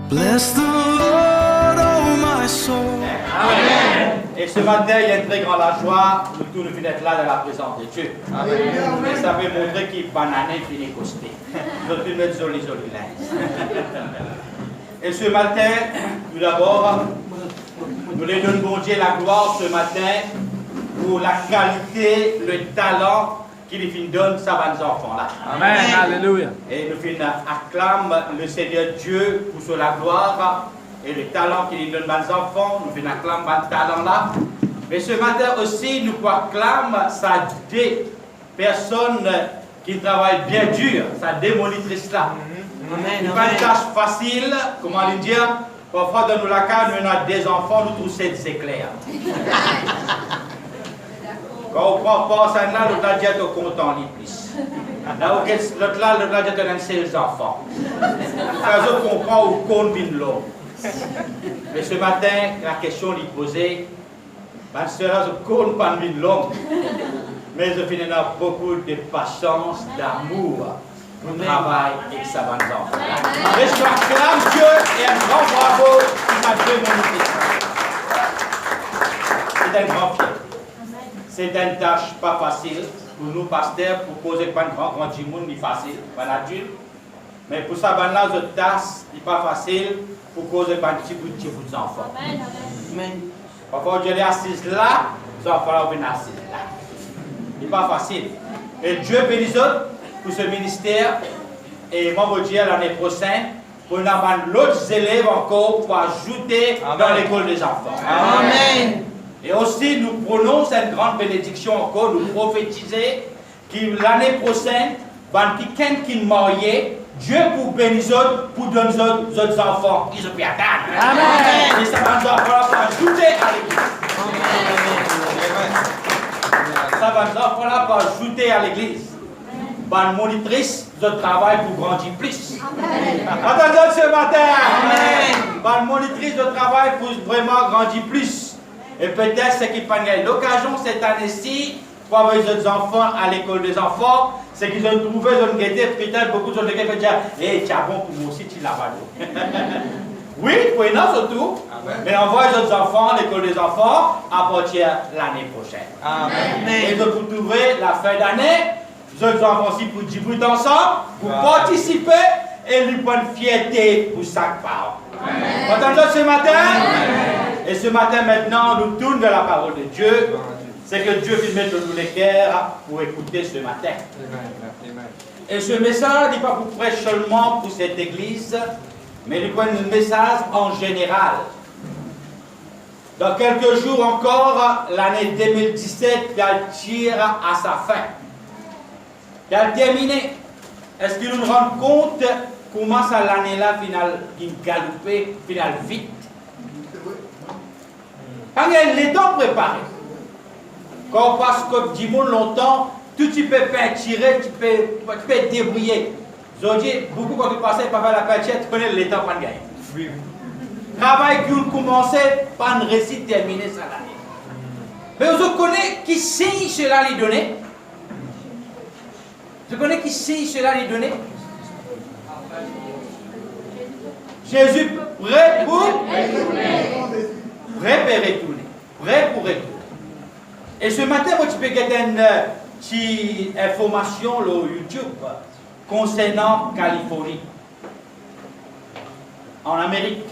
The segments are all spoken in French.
Bless the Lord, oh my soul. Amen. Et ce matin, il y a une très grande joie, nous tous nous venons être là dans la présence de Dieu. Amen. Et ça veut montrer qu'il pas année fini costé. Nous tous mettre joli linge. Et ce matin, tout d'abord, nous les donnons bon Dieu la gloire ce matin pour la qualité, le talent qu'il donne à nos enfants là. Amen. Alléluia. Et nous acclame le Seigneur Dieu pour la gloire et le talent qu'il donne à nos enfants. Nous acclame ce talent là. Mais ce matin aussi, nous acclame sa des personnes qui travaillent bien dur, sa démonitrice là. Amen. Pas une tâche facile, comment le dire. Parfois dans nos lacs, nous avons des enfants, nous trouvons c'est éclairs. Quand on prend pas ça là, l'autre là dit content plus. Là où l'autre là dit qu'on a ses enfants. Quand on comprend où compte bin l'homme. Mais ce matin, la question lui posée, parce que là je compte pas bin l'homme. Mais je finis dans beaucoup de patience, d'amour. Pour travail et que ça va nous enfants. Mais je acclame Dieu et un grand bravo pour ma démonitrice. C'est un grand fier. C'est une tâche pas facile pour nous, pasteurs, pour poser pas un grand monde, ni facile, pas adulte. Mais pour ça, là, cette tâche n'est pas facile pour causer pas un petit bout de enfants. Amen. Parfois, je l'ai assise là, les enfants viennent assis là. Ce n'est pas facile. Et Dieu bénisse pour ce ministère. Et moi, je dis l'année prochaine, pour nous avoir d'autres élèves encore pour ajouter dans l'école des enfants. Amen. Et aussi, nous prenons cette grande bénédiction encore, nous prophétiser que l'année prochaine, quelqu'un qui est marié, Dieu pour bénir pour donner aux autres enfants. Ils ont pu attendre. Amen. Et ça va nous ajouter à l'église. Ça va nous ajouter à l'église. Bonne monitrice de travail pour grandir plus. Attendez ce matin. Amen. Bonne monitrice de travail pour vraiment grandir plus. Et peut-être ce qui prend l'occasion cette année-ci pour avoir les autres enfants à l'école des enfants, c'est qu'ils ont trouvé une gaieté, peut-être beaucoup de gens qui vont dire hé, tu as bon pour moi aussi, tu l'as pas d'eau. Oui, pour nous surtout, mais on voit les autres enfants à l'école des enfants à partir de l'année prochaine. Amen. Et de pour trouver la fin d'année, les autres enfants aussi pour discuter ensemble, pour participer et lui prendre fierté pour chaque part. Entendez ce matin? Amen. Et ce matin maintenant, nous tournons vers la parole de Dieu. C'est que Dieu veut mettre nous les cœurs pour écouter ce matin. Et ce message n'est pas pour prêcher seulement pour cette église, mais il est un message en général. Dans quelques jours encore, l'année 2017 tire à sa fin. Elle a terminé. Est-ce que nous nous rendons compte comment ça l'année-là finale qui galopait, finale vite? Quand il est temps préparé, quand on passe comme 10 mois longtemps, tout tu peux peinturer, tu peux débrouiller. Aujourd'hui, beaucoup quand tu passais par la peinture, tu connais le temps pour gagner. Oui. Travail qui a commencé par un récit terminé ça l'année. Mais vous connaissez qui signe cela lui donner? Vous connaissez qui signe cela lui donner? Jésus prêt pour retourner. Prêt pour retourner. Prêt pour retourner. Et ce matin, tu peux gagner une petite information sur YouTube concernant Californie. En Amérique.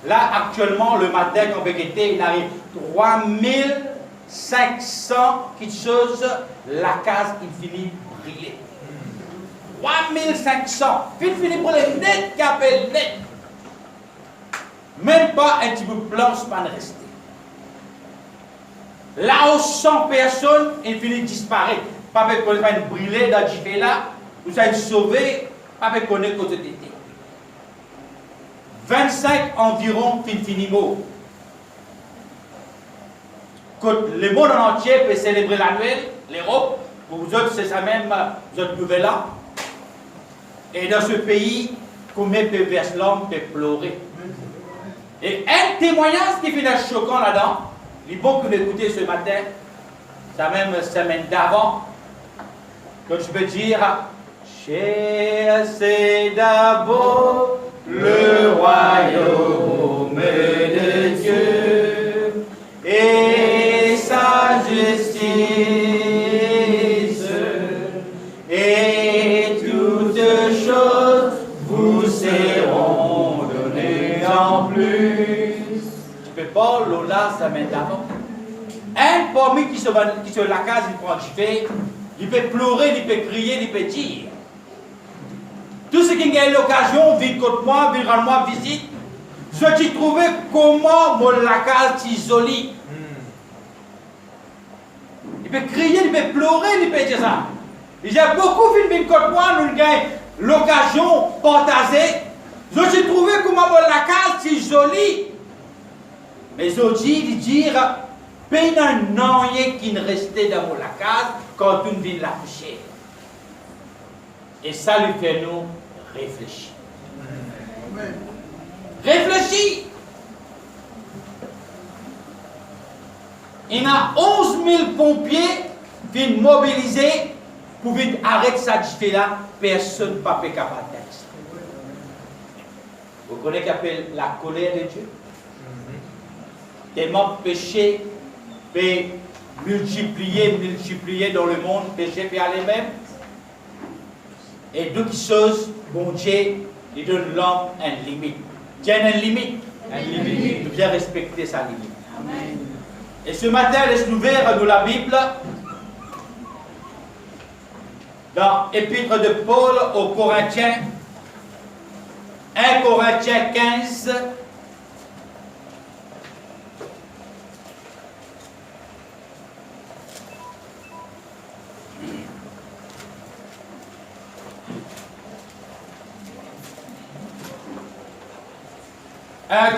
Là, actuellement, le matin, quand on il arrive 3500 quelque chose, la case, il finit brûler. 3500. Il finit brûler net, capel net. Même pas un petit peu blanche pas rester. Là où 100 personnes, il finit disparaître. Pas de connaître une brûlée dans le là, vous allez sauver, pas de connaître côté d'été. 25 environ finit mort. Le monde en entier peut célébrer la Noël, l'Europe, pour vous autres, c'est ça même, vous autres nouvelle là. Et dans ce pays, combien peut verser l'homme peut pleurer. Et un témoignage qui finit choquant là-dedans, il est bon que vous l'écoutez ce matin, ça même semaine d'avant, que je peux dire, j'ai assez d'abord le royaume de Dieu et sa justice, et toutes choses vous seront données en plus. Tu peux pas, Lola, ça met d'avant. Un parmi qui se la case, il prend du fait, il peut pleurer, il peut crier, il peut dire. Tout ce qui a l'occasion, vient contre moi, vient rendre moi visite, ce qui trouvait comment mon lacal t'isolie. Il peut crier, il peut pleurer, il peut dire ça. Il y a beaucoup de films contre moi, nous avons l'occasion de partager. Ce qui trouvait comment mon lacal t'isolie. Mais je dis, dire, peine un qui ne restait dans mon lacal quand on vient la coucher. Et ça lui fait nous réfléchir. Réfléchis. Il y a 11 000 pompiers qui sont mobilisés pour arrêter cette là. Personne n'a pas capable d'être. Vous connaissez ce qu'on appelle la colère de Dieu? Tellement péché peut multiplier dans le monde, péché peut aller même. Et d'autres choses, bon Dieu, il donne l'homme une limite. Dieu a une limite. Il doit respecter sa limite. Amen. Et ce matin, laisse-nous ouvrir dans la Bible, dans l'épître de Paul aux Corinthiens, 1 Corinthiens 15.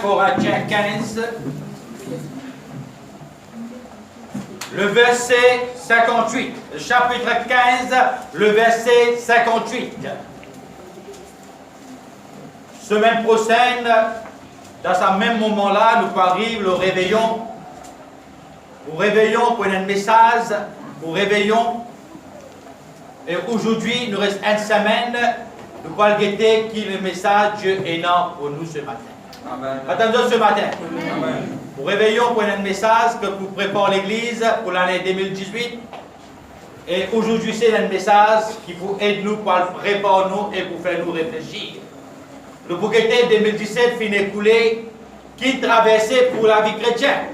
Corinthiens 15, le verset 58, le chapitre 15, le verset 58. Semaine prochaine, dans ce même moment-là, nous arrive le réveillon. Au réveillon pour un message, au réveillon. Et aujourd'hui, il nous reste une semaine, nous allons guetter qui le message Dieu est là pour nous ce matin. Amen. Attendons ce matin. Amen. Nous réveillons pour un message que vous préparez l'Église pour l'année 2018. Et aujourd'hui, c'est un message qui vous aide nous pour préparer nous et pour faire nous réfléchir. Le bouquet 2017 finit écoulé, qui traversait pour la vie chrétienne.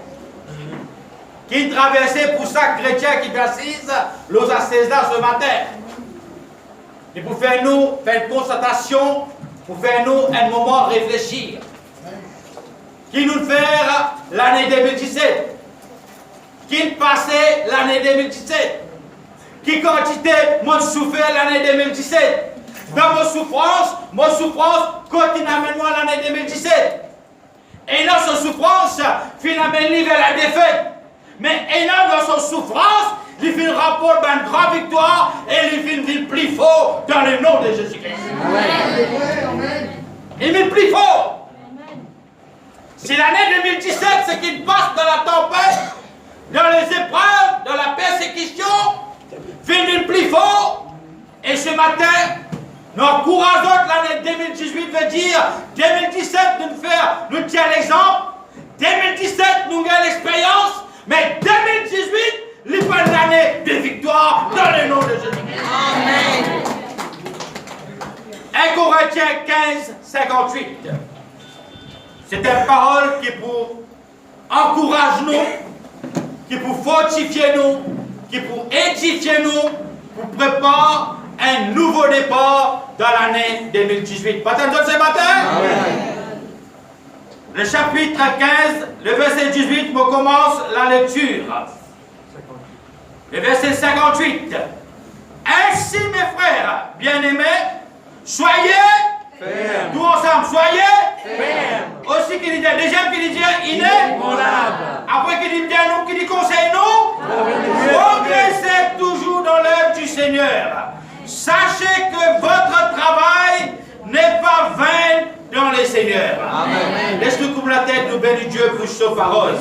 Qui traversait pour chaque chrétien qui assise, l'os assise là ce matin. Et pour faire nous faire une constatation, pour faire nous un moment réfléchir. Qui nous fait l'année 2017, qui passait l'année 2017, qui quantité moi souffert l'année 2017. Dans mon souffrance continue à mener moi l'année 2017. Et dans son souffrance, finalement, il vers la défaite. Mais ayant dans son souffrance, il fait un rapport d'une grande victoire et il fait une vie plus fort dans le nom de Jésus-Christ. Il est plus fort. Si l'année 2017, ce qui passe dans la tempête, dans les épreuves, dans la persécution, finit plus fort, et ce matin, nous encourageons l'année 2018 veut dire 2017 nous tient l'exemple, 2017 nous avons l'expérience, mais 2018, il faut une année de victoire dans le nom de Jésus-Christ. Amen. 1 Corinthiens 15, 58. C'est une parole qui pour encourager nous, qui pour fortifier nous, qui pour édifier nous, pour préparer un nouveau départ dans l'année 2018. Pas attention ce matin? Amen. Le chapitre 15, le verset 18, me commence la lecture. Le verset 58. Ainsi, mes frères bien-aimés, soyez fermes. Tous ensemble, soyez fermes. Aussi qu'il dit, deuxième qu'il dit, inébranlable. Après qu'il dit bien nous, qu'il dit conseille nous, progressez toujours dans l'œuvre du Seigneur. Sachez que votre travail n'est pas vain dans les Seigneurs. Amen. Laisse-nous couvrir la tête, nous bénis Dieu pour sa parole.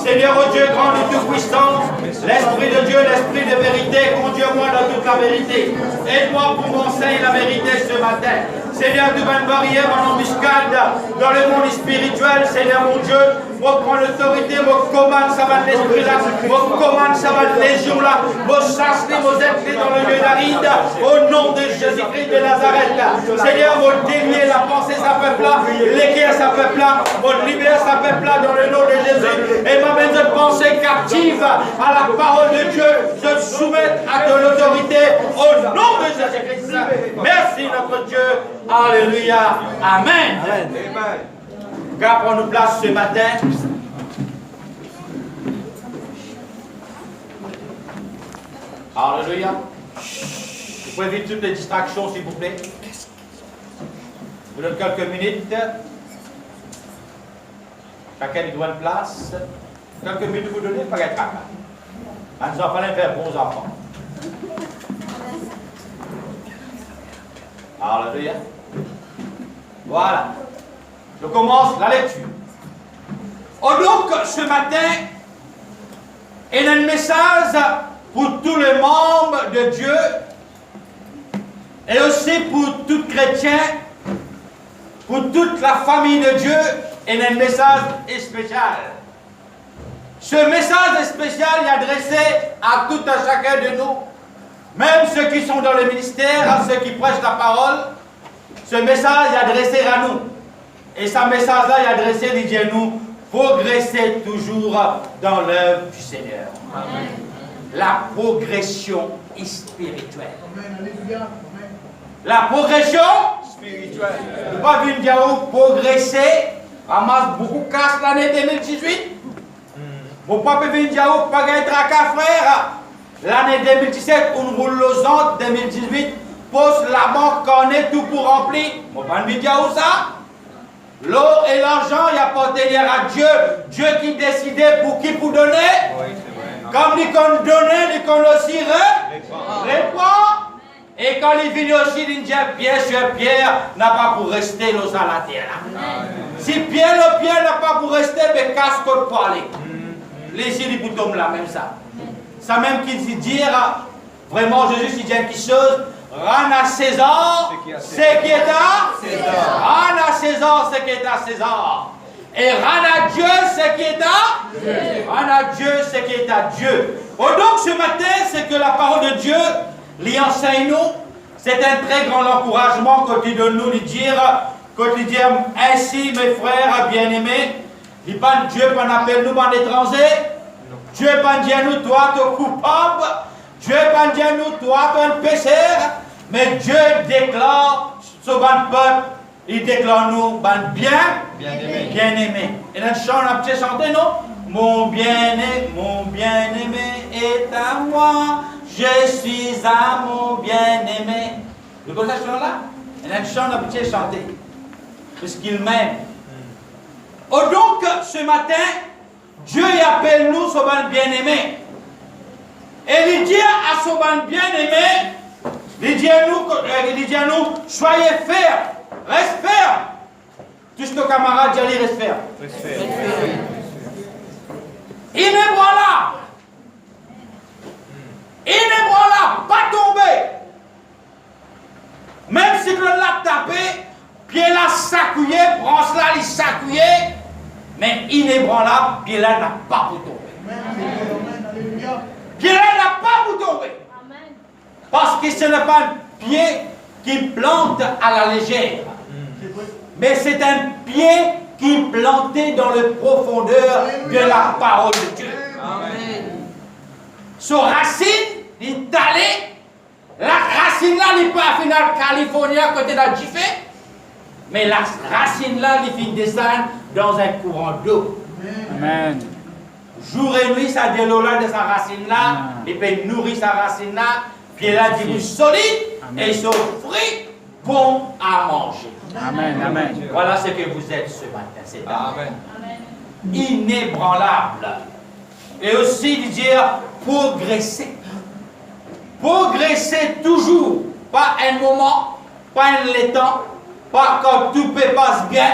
Seigneur, oh Dieu grand et tout-puissant, l'Esprit de Dieu, l'Esprit de vérité, conduis-moi dans toute la vérité. Aide-moi pour m'enseigner la vérité ce matin. Seigneur, de bonne barrière en embuscade dans le monde spirituel, Seigneur mon Dieu, moi prends l'autorité, moi commande ça va l'esprit là, moi commande ça va légion là, moi chasse les mosettes dans le lieu d'aride, au nom de Jésus-Christ de Nazareth. Seigneur, moi délier la pensée sa peuple là, l'équerre sa peuple là, moi libère sa peuple là dans le nom de Jésus, et m'amène cette pensée captive à la parole de Dieu, je soumets à de l'autorité au nom de Jésus-Christ. Merci notre Dieu. Alléluia. Amen. Amen. Car prends-nous place ce matin. Alléluia. Vous pouvez éviter toutes les distractions, s'il vous plaît. Je vous donne quelques minutes. Chacun lui doit une place. Quelques minutes vous donnez, pas être capable. Nous enfants, faire bons enfants. Alléluia. Voilà. Je commence la lecture. Oh, donc, ce matin, il y a un message pour tous les membres de Dieu et aussi pour tout chrétien, pour toute la famille de Dieu, il y a un message spécial. Ce message spécial est adressé à tout un chacun de nous, même ceux qui sont dans le ministère, à ceux qui prêchent la parole. Ce message est adressé à nous. Et ce message-là est adressé, il dit à nous, progresser toujours dans l'œuvre du Seigneur. Amen. La progression spirituelle. Amen. La progression spirituelle. Ne pas venir dire progresser, ramasse beaucoup de casse l'année 2018. Mon papa vient dire pas gagner tracas frère. L'année 2017, on roule aux autres, 2018, pose la banque qu'on est tout pour remplir. Mon papa vient dire ça. L'eau et l'argent, il appartient à Dieu. Dieu qui décidait pour qui pour donner. Oui, comme il qu'on donnait, il qu'on aussi répond. Et quand il vient aussi, il dit Pierre sur Pierre n'a pas pour rester l'eau à la terre. Si Pierre n'a pas pour rester, mais casse qu'on parler. Les îles pour tomber là, même ça. Ça même qui dit dire, vraiment Jésus il dit quelque chose. Rends à César ce qui est à César. Rends à César ce qui est à César. Et rends à Dieu ce qui est à Dieu. Rends à Dieu ce qui est à Dieu. Oh, donc ce matin, c'est que la parole de Dieu lui enseigne nous. C'est un très grand encouragement quand il donne nous lui dire, quand il dit ainsi mes frères bien-aimés, il pas Dieu pas appelle nous par l'étranger. Dieu pas dit à nous toi tu es coupable. Dieu pas dit à nous toi tu es un pécheur. Mais Dieu déclare sur le peuple, il déclare nous bien-aimé. Et dans le chant, on a peut-être chanté, non? Mon bien-aimé est à moi, je suis à mon bien-aimé. Vous connaissez ce chant-là? Et dans le chant, on a peut-être chanté. Parce qu'il m'aime. Oh, donc, ce matin, Dieu appelle nous son bien-aimé. Et il dit à son bien-aimé, il dit à nous, soyez fermes, reste ferme. Tous nos camarades, dis reste ferme. Inébranlable. Inébranlable, pas tomber. Même si l'on l'a tapé, pied là sacouillé, branche là, il sacouillé, mais inébranlable, pied là n'a pas pour tomber. Pied là n'a pas pour tomber. Parce que ce n'est pas un pied qui plante à la légère, mais c'est un pied qui est planté dans les profondeurs de la parole de Dieu. Amen. Son racine, il est allé, la racine là, il n'est pas à final Californie à côté d'Algifé, mais la racine là, il finit descendre dans un courant d'eau. Amen. Jour et nuit, ça délola de sa racine là, il peut nourrir sa racine là. Puis là, il est solide et son fruit bon à manger. Amen, amen. Voilà ce que vous êtes ce matin. C'est amen. Inébranlable. Et aussi de dire progresser. Progresser toujours. Pas un moment, pas un temps, pas quand tout peut passer bien.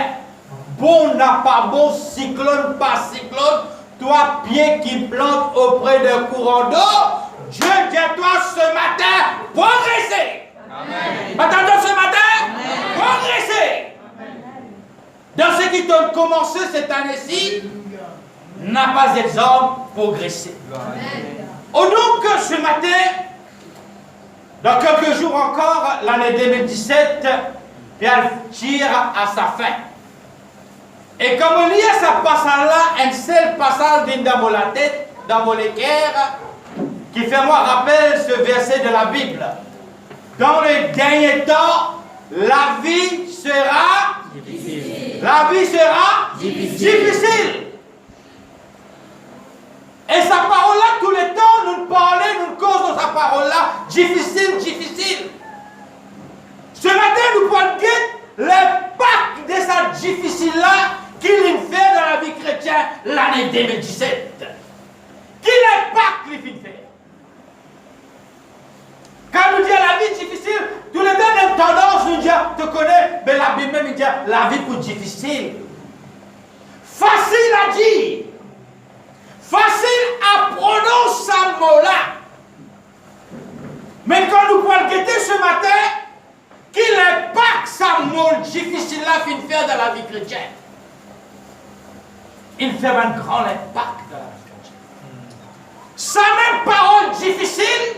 Bon n'a pas bon, cyclone pas cyclone. Toi, pied qui plante auprès d'un courant d'eau. Dieu dit à toi ce matin, progresser. Amen. Attendons ce matin, progresser. dans ce qui t'a commencé cette année-ci, n'a pas d'exemple progressé. Oh donc, ce matin, dans quelques jours encore, l'année 2017, elle tire à sa fin. Et comme il y a ce passage-là, un seul passage vient dans la tête, dans le cœur, qui fait moi rappeler ce verset de la Bible. Dans les derniers temps, la vie sera difficile. La vie sera difficile. Et sa parole-là, tout le temps, nous parlons, nous causons de sa parole-là, difficile, difficile. Ce matin, nous parlons de l'impact de sa difficile-là qu'il fait dans la vie chrétienne l'année 2017. Quel impact il fait? Quand nous disons la vie difficile, tout le temps, nous avons tendance à nous dire, tu connais, mais la Bible même dit, la vie pour difficile. Facile à dire. Facile à prononcer ce mot-là. Mais quand nous pouvons guetter ce matin, quel impact ce mot difficile-là fait faire dans la vie chrétienne? Il fait un grand impact dans la vie chrétienne. Sa même parole difficile,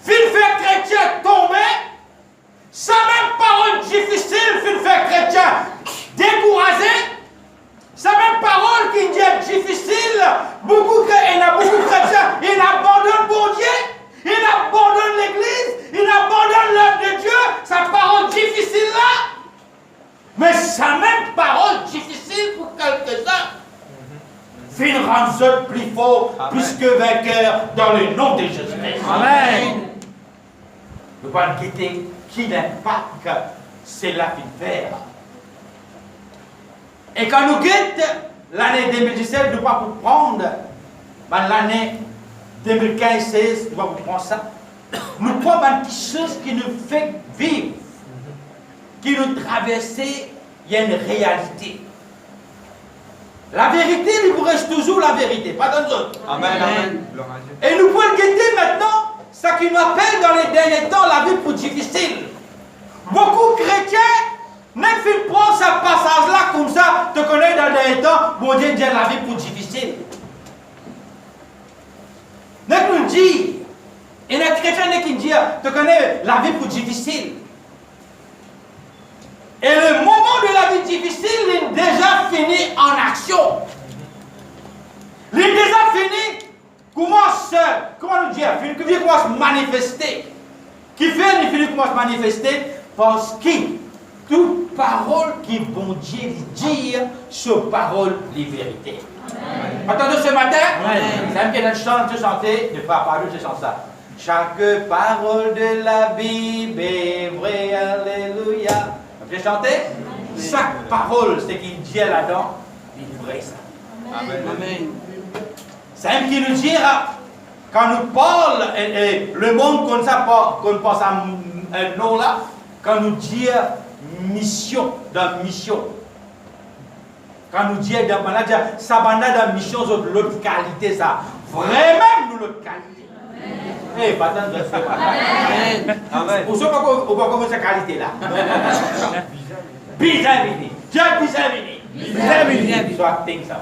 fait faire chrétien tomber. Sa même parole difficile, fait faire chrétien découragé. Sa même parole qui dit difficile, il y a beaucoup de chrétiens, ils abandonnent bon Dieu, ils abandonnent l'église, ils abandonnent l'œuvre de Dieu, sa parole difficile là. Mais sa même parole difficile pour quelques-uns, fait rendre plus fort, plus que vainqueur dans le nom de Jésus-Christ. Amen. Nous allons quitter qui l'impact, c'est la vie faire. Et quand nous quittons l'année 2017, nous ne pouvons pas prendre l'année 2015-16, nous ne pouvons pas prendre ça. Nous prenons quelque chose qui nous fait vivre, qui nous traverse, il y a une réalité. La vérité, il vous reste toujours la vérité, pas dans d'autres. Amen. Amen. Et nous pouvons guetter maintenant ce qui nous appelle dans les derniers temps la vie pour difficile. Beaucoup de chrétiens n'ont fait prendre ce passage-là comme ça, te connais dans les derniers temps, bon Dieu dit la vie pour difficile. Nous dit, et les chrétiens qui disent, te connais la vie pour difficile. Et le moment de la vie difficile est déjà fini en action. Il est déjà fini, comment nous dire, il commence à manifester. Qui fait, il finit commence à manifester parce que toute parole qui bon Dieu dit, ce parole, les vérités. Attendez ce matin, c'est un qui est dans le chant de chanter, ne pas parler de chanter ça. Chaque parole de la Bible est vraie, alléluia. Vous pouvez chanter? Chaque parole, c'est qu'il dit là-dedans, il est vrai ça. Amen. Amen. C'est un qui nous dit, quand nous parlons, le monde comme ça, qu'on pense à un nom là, quand nous dit mission, dans mission. Quand nous dit dans manager, ça va dans mission, c'est l'autre qualité, ça. Vraiment, nous l'autre qualité. Eh, pas tant de faire. Amen. Pour ceux qui ont commencé cette qualité là. Bizarre, Dieu bizarre, bizarre. Soit ting ça.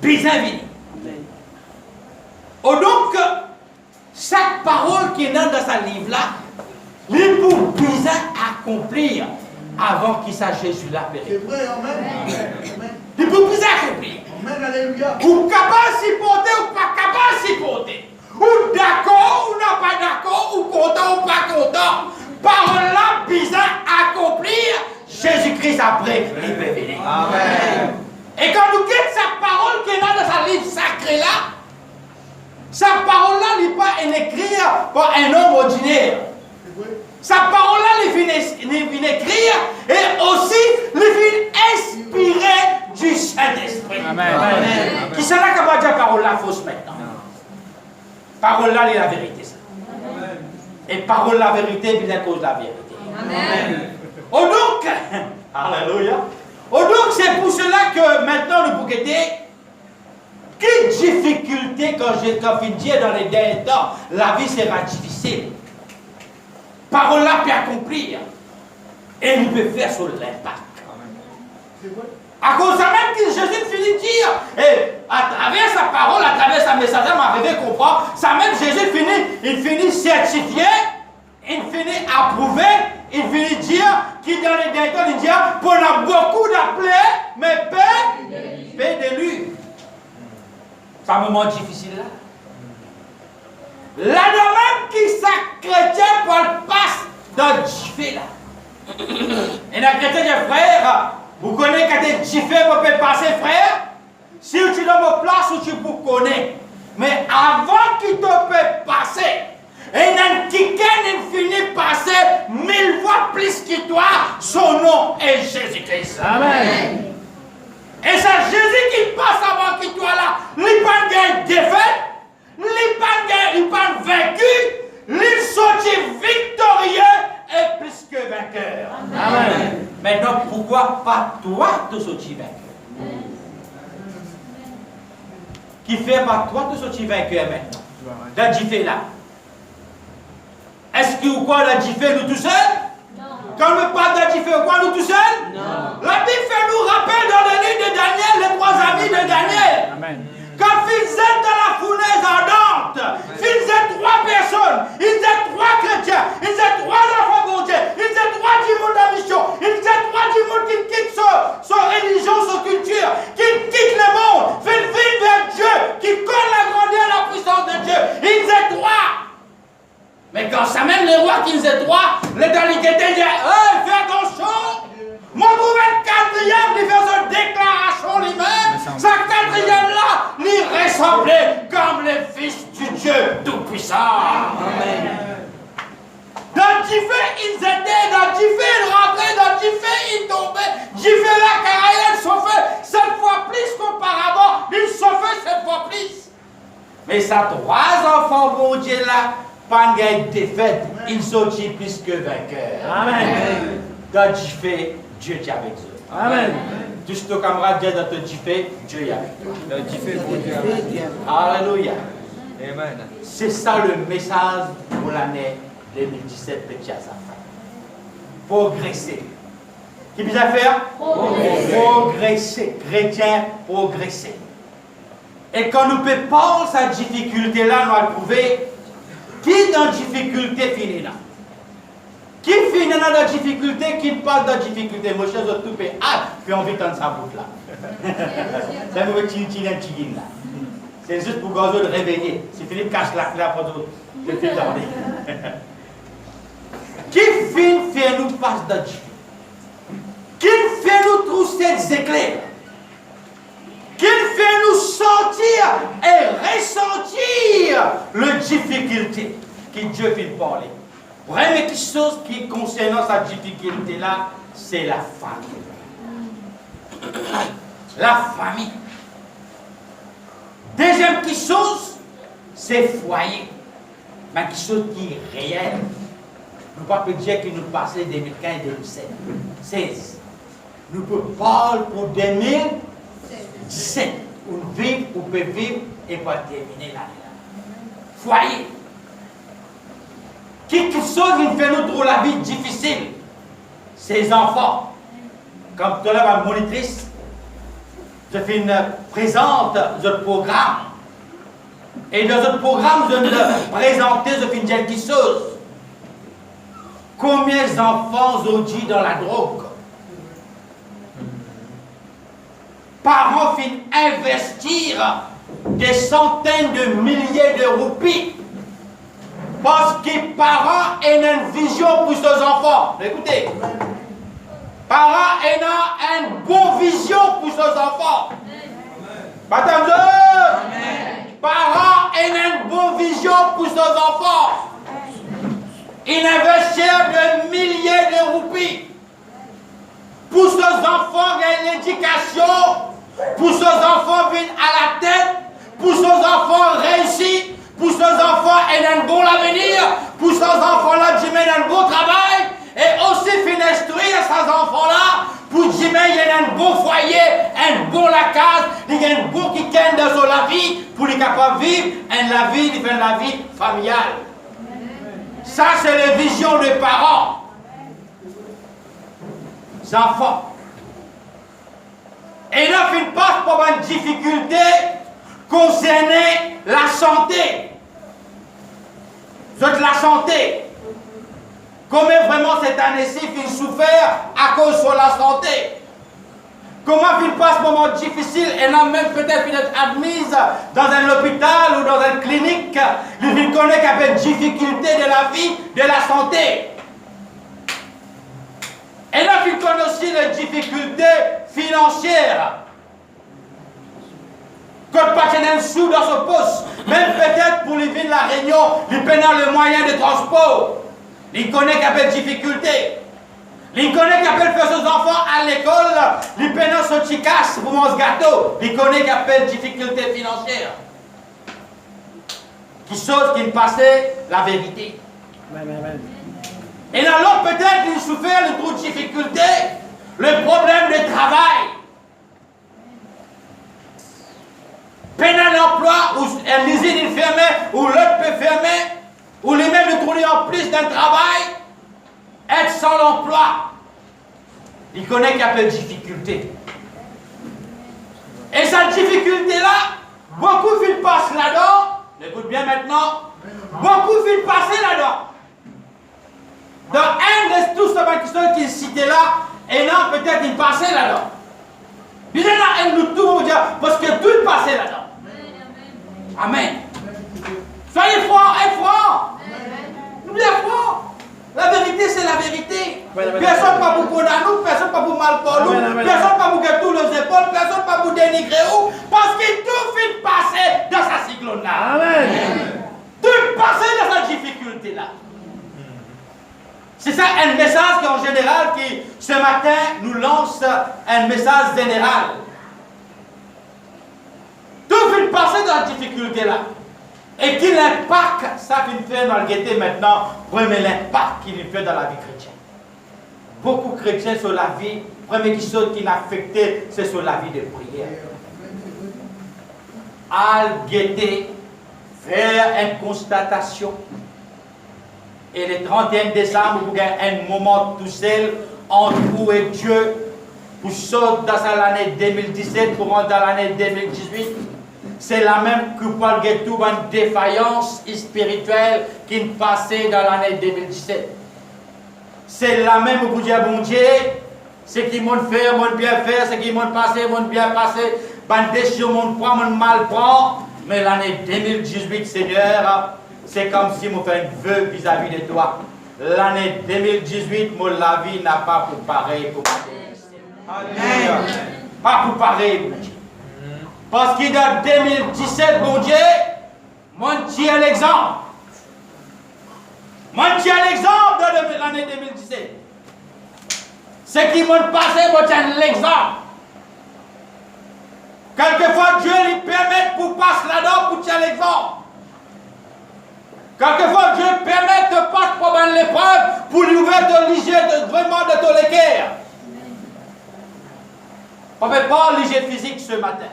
Bizarre. Oh donc, chaque parole qui est dans ce livre-là, il est pour bizarre accomplir avant qu'il sache Jésus là. C'est vrai, amen. Il est pour bizarre accomplir. Amen, alléluia. Ou capable de s'y porter ou pas capable de s'y porter. Ou d'accord ou non pas d'accord, ou content ou pas content. Parole là, bizarre accomplir, Jésus-Christ après, il peut venir. Amen. Et quand nous quittons sa parole qui est dans sa livre sacré là, sa parole là n'est pas écrite par un homme ordinaire. Sa parole là, il vient écrire et aussi il vient inspirer du Saint-Esprit. Amen. Amen. Qui sera capable de dire parole là fausse maintenant. Parole là, c'est la vérité. Ça. Amen. Et parole la vérité, c'est à cause de la vérité. Amen. Oh donc, alléluia. Oh donc, c'est pour cela que maintenant nous pouvons guetter. Quelle difficulté quand je dis dans les derniers temps, la vie sera difficile. Parole là peut accomplir. Et il peut faire sur l'impact. À cause de ça même que Jésus finit de dire, et à travers sa parole, à travers sa message, m'a arrivé à comprendre, ça même Jésus finit certifié, il finit approuvé, il finit dire, qui dans les derniers temps, il dit, pour a beaucoup d'appelés, mais peu d'élus. C'est un moment difficile là. Là de même qui sa chrétien pour le passe dans le jiffé là. Et la chrétien des frères, vous connaissez quand tu es jiffé, vous pouvez passer frère. Si tu donnes une place où tu vous connais. Mais avant qu'il te peut passer, et dans quelqu'un il finit passer 1000 fois plus que toi, son nom est Jésus-Christ. Amen. Et c'est Jésus qui passe avant que toi là, il n'est pas gagné défaite. Il n'est pas vaincu, il sortit victorieux et plus que vainqueur. Amen. Maintenant, pourquoi pas toi te sortir vainqueur? Qui fait pas toi te sortir vainqueur maintenant? La diffé là. Est-ce que ou quoi la diffé nous tout seuls? Non. Quand on parle de la diffé ou quoi nous tout seuls? Non. La Bible fait nous rappelle dans le livre de Daniel, les 3 amis de Daniel. Amen. Quand ils étaient dans la fournaise ardente, ils étaient 3 personnes, ils étaient 3 chrétiens, ils étaient 3 enfants de Dieu, ils étaient 3 du monde de la mission, ils étaient 3 du monde qui quittent son religion, son culture, qui quittent le monde, viennent vivre vers Dieu, qui connaissent la grandeur et la puissance de Dieu. Ils étaient 3. Mais quand ça même les rois qui étaient 3, les daliquetés disaient, hey, fais attention! Mon nouvel 4e, il fait une déclaration lui-même. Sa 4e là, il ressemblait comme le Fils du Dieu Tout-Puissant. Amen. Dans Jiffé, ils étaient, dans Jiffé, ils rentraient, dans Jiffé, ils tombaient. Jiffé là, car il sauffait 7 fois plus qu'auparavant. Il sauffait 7 fois plus. Mais ça, 3 enfants, bon Dieu là, pas de défaite, ils sont plus que vainqueurs. Amen. Dans Jiffé, Dieu est avec eux. Amen. Tout ce que camarade dit dans ton Jiffé, Dieu est avec toi. Alléluia. Amen. C'est ça le message pour l'année 2017 de Tchazafan. Progresser. Qui peut faire? Progresser. Chrétien, progresser. Et quand nous parlons de cette difficulté-là, nous allons trouver qui dans la difficulté finit là. Qui finit dans la difficulté, qui parle de la difficulté. Moi, je suis tout pays. Ah, puis on vit dans sa bouche là. C'est un mauvais tchilin là. C'est juste pour Gazo le réveiller. Si Philippe cache la clé pour tout, je fais dormir. Qui fait nous passer dans la difficulté? Qui fait nous trousser des éclairs? Qui fait nous sentir et ressentir la difficulté que Dieu fait parler? Première chose qui concerne cette difficulté-là, c'est la famille. La famille. Deuxième chose, c'est foyer. Mais quelque chose qui est réel. Nous ne pouvons pas dire que nous passons 2015 et 2016. Nous pouvons parler pour 2017. On vit, on peut vivre et pas terminer l'année-là. Foyer. Quelque chose qui fait nous la vie difficile. Ces enfants. Comme tout à l'heure, ma monitrice, je fais une présente de programme. Et dans ce programme, je me présenter, je fais une quelque chose. Combien d'enfants aujourd'hui dans la drogue? Parents finissent investir des centaines de milliers de roupies. Parce que les parents ont une vision pour leurs enfants. Écoutez. Parents ont une bonne vision pour leurs enfants. Madame, parents ont une bonne vision pour leurs enfants. Ils investissent de milliers de roupies. Pour leurs enfants, il y a une éducation. Pour leurs enfants, viennent à la tête. Pour leurs enfants, réussir. Pour ces enfants, ils ont un bon avenir. Pour ces enfants-là, ils ont un bon travail. Et aussi, instruire ces enfants-là. Pour qu'ils aient un bon foyer, un bon la case, il y a un bon qui gagne dans la vie. Pour les capables de vivre la vie familiale. Ça, c'est la vision des parents. enfants. Et là, il passe par une difficulté concernant la santé. De la santé. Comment vraiment cette année-ci, il souffert à cause de la santé. Comment il passe un moment difficile et là même peut-être il est admise dans un hôpital ou dans une clinique. Il connaît qu'il y a une difficulté de la vie, de la santé. Et là, il connaît aussi les difficultés financières. Quand pas qu'il y a un sou dans son poste, même peut-être pour lui vivre la réunion, il peine le moyen de transport. Il connaît qu'il y a une difficulté. Il connaît qu'il y a faire ses enfants à l'école, il peine son petit casse pour manger gâteau. Il connaît qu'il y a une difficulté financière. Qui saute qu'il passait la vérité. Et là, l'autre peut-être, il souffert de trop de difficultés, le problème de travail. Peine à l'emploi, ou une usine fermée, ou l'autre peut fermer, ou les mêmes de trouver en plus d'un travail, être sans l'emploi. Il connaît qu'il y a peu de difficultés. Et cette difficulté-là, beaucoup ils passent là-dedans, écoute bien maintenant, beaucoup ils passent là-dedans. Dans un de tous ces questions qui est cité là, et là peut-être il passait là-dedans. Il y en a un de tout, parce que tout passait là-dedans. Amen. Soyez forts, êtes forts. N'oubliez pas. La vérité, c'est la vérité. Personne pas pour condamner nous, personne pas pour mal pour nous, personne pas pour que tous les épaules, personne pas pour dénigrer nous, parce que tout fait passer dans sa cyclone-là. Amen. Tout passer dans sa difficulté-là. C'est ça un message qu'en général, qui ce matin nous lance un message général. Tout fait passer dans la difficulté-là. Et qu'il l'impact, ça qu'il fait dans le guetté maintenant, premier l'impact qu'il fait dans la vie chrétienne. Beaucoup de chrétiens sur la vie, premier qui saute, qui l'a affecté, c'est sur la vie de prière. Al guetter, faire une constatation. Et le 31 décembre, vous avez un moment tout seul entre vous et Dieu, pour sortir dans l'année 2017 pour rentrer dans l'année 2018. C'est la même que Paul Guetou, une défaillance spirituelle qui passait dans l'année 2017. C'est la même que vous dites, bon Dieu, ce qui m'ont fait, m'ont bien fait, ce qui m'ont bien passé, une décision m'ont prend, m'ont mal prend. Mais l'année 2018, Seigneur, c'est comme si je fais un vœu vis-à-vis de toi. L'année 2018, la vie n'a pas pour pareil pour moi. Pas pour pareil, mon Dieu. Parce que dans 2017, mon Dieu, mon Dieu est l'exemple. Mon Dieu est l'exemple de l'année 2017. Ce qui m'a passé, mon Dieu est l'exemple. Quelquefois, Dieu lui permet pour passer là-dedans pour tirer l'exemple. Quelquefois, Dieu permet de passer par l'épreuve pour lui ouvrir de l'hygiène vraiment de tous les cœurs. On ne peut pas l'hygiène physique ce matin.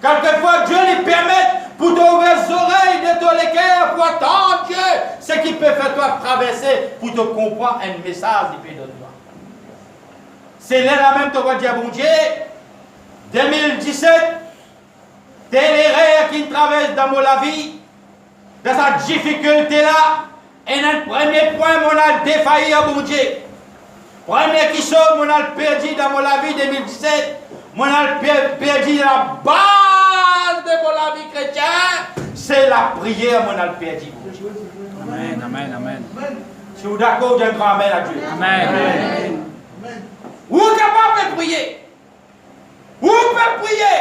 Quelquefois, Dieu lui permet pour t'ouvrir les oreilles de tous les cœurs pour entendre Dieu ce qui peut faire toi traverser pour te comprendre un message du pays de toi. C'est là même que tu vas dire, bon Dieu, 2017, tes rêves qui traversent dans la vie, dans cette difficulté-là, et dans le premier point, on a défailli à bon Dieu. Premier qui sort, on a perdu dans la vie 2017, on a perdu la base de la vie chrétienne, c'est la prière, on a perdu. Amen, amen, amen. Si vous êtes d'accord, d'un grand amen à Dieu. Amen. Amen. Vous êtes capable de prier. Vous pouvez prier.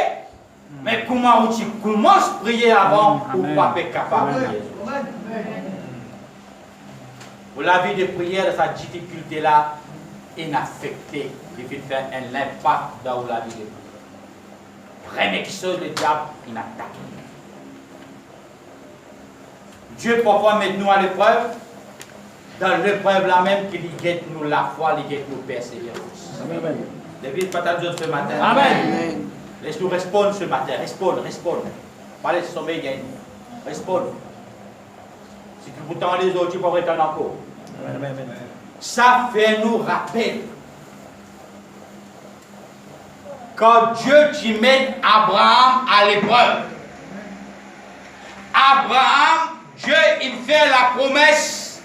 Mais comment tu commences à prier avant ou pas être capable de prier? Pour la vie de prière, cette difficulté-là est affectée. Il fait faire un impact dans la vie de prière. Première chose, le diable, il attaque. Dieu parfois met nous à l'épreuve. Dans l'épreuve là même, qu'il guette nous la foi, il guette nous persévérance. Amen. David, pas ta Dieu ce matin. Amen. Laisse-nous répondre ce matin. Répondre. Pas laisser sommeil gagner. Répondre. Si tu vous tends les autres, tu peux retourner encore. Amen. Ça fait nous rappeler quand Dieu t'y met Abraham à l'épreuve. Abraham, Dieu, il fait la promesse.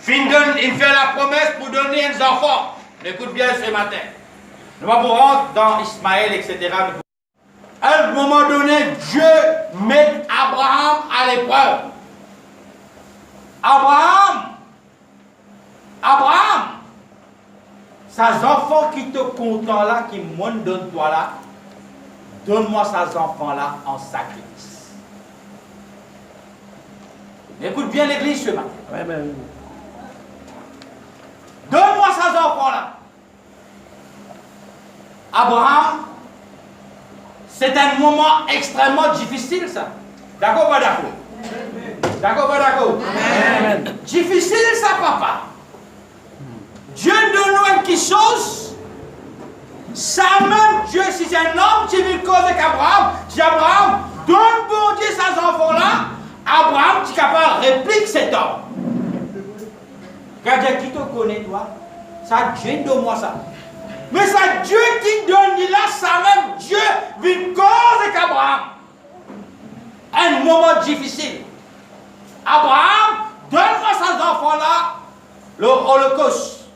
Il fait la promesse pour donner un enfant. Écoute bien ce matin. Nous allons rentrer dans Ismaël, etc. À un moment donné, Dieu met Abraham à l'épreuve. Abraham, ces enfants qui te content là, qui m'ont donné toi là, donne-moi ces enfants là en sacrifice. Écoute bien l'église ce matin. Donne-moi ces enfants là. Abraham, c'est un moment extrêmement difficile ça. D'accord ou pas d'accord? D'accord ou pas d'accord? Difficile ça, papa. Dieu donne une quelque chose. Ça même Dieu, si c'est un homme qui vit cause avec Abraham, si Abraham donne bon Dieu ces enfants-là, Abraham, tu es capable de répliquer cet homme. Regarde qui te connaît, toi. Ça, Dieu donne-moi ça. Mais c'est Dieu qui donne là, ça même Dieu vit cause avec Abraham. Un moment difficile. Abraham, donne-moi ces enfants-là, l'holocauste,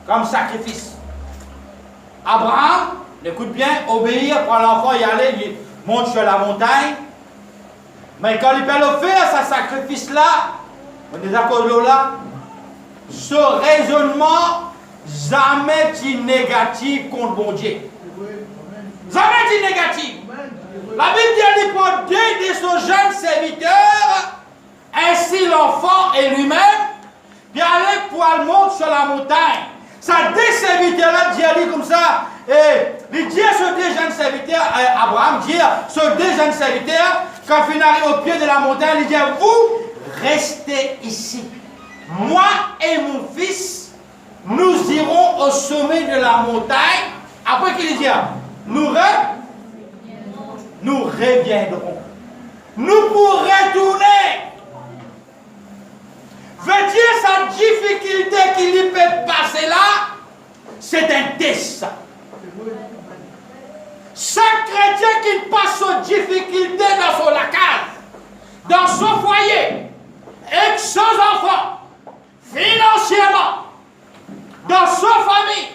comme sacrifice. Abraham, écoute bien, obéir, prendre l'enfant, y aller, il monte sur la montagne. Mais quand il peut le faire, ce sacrifice-là, on est d'accord là, ce raisonnement, jamais dit négatif contre bon Dieu. Jamais dit négatif. La Bible dit à l'époque de son jeune serviteur, ainsi l'enfant et lui-même, puis aller pour aller monter sur la montagne. Ça deux serviteurs-là dit comme ça, et il dit à ce deux jeunes serviteurs, Abraham dit à ce deux jeunes serviteurs, quand il arrive au pied de la montagne, il dit, vous restez ici. Moi et mon fils, nous irons au sommet de la montagne. Après qu'il dit, nous reviendrons. Nous pourrons retourner. Veut dire sa difficulté qu'il peut passer là, c'est un test. Chaque chrétien qui passe aux difficultés dans son lacage, dans son foyer, avec ses enfants, financièrement, dans sa famille,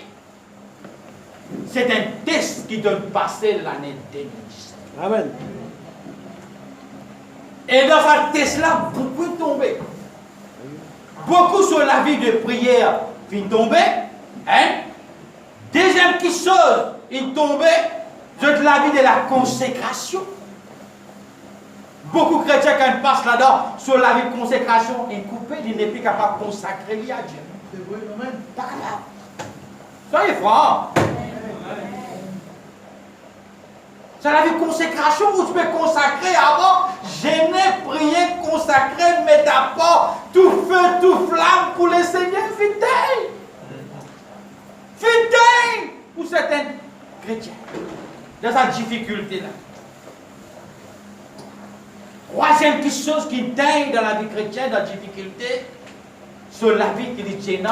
c'est un test qui doit passer l'année 2017. Amen. Et dans ce test-là, beaucoup tombent. Beaucoup sur la vie de prière, ils tomber. Hein? Deuxième chose, ils tombaient sur la vie de la consécration. Beaucoup de chrétiens, quand ils passent là-dedans, sur la vie de consécration, ils coupent, ils n'est plus capable de consacrer à Dieu. C'est vrai, amen. Pas capable. Soyez francs. C'est la vie de consécration où tu peux consacrer avant, gêner, prier, consacrer, mettre à part tout feu, tout flamme pour le Seigneur. Fidèle. Fidèle pour certains chrétiens. Dans sa difficulté-là. Troisième chose qui teigne dans la vie chrétienne, dans la difficulté, c'est la vie chrétienne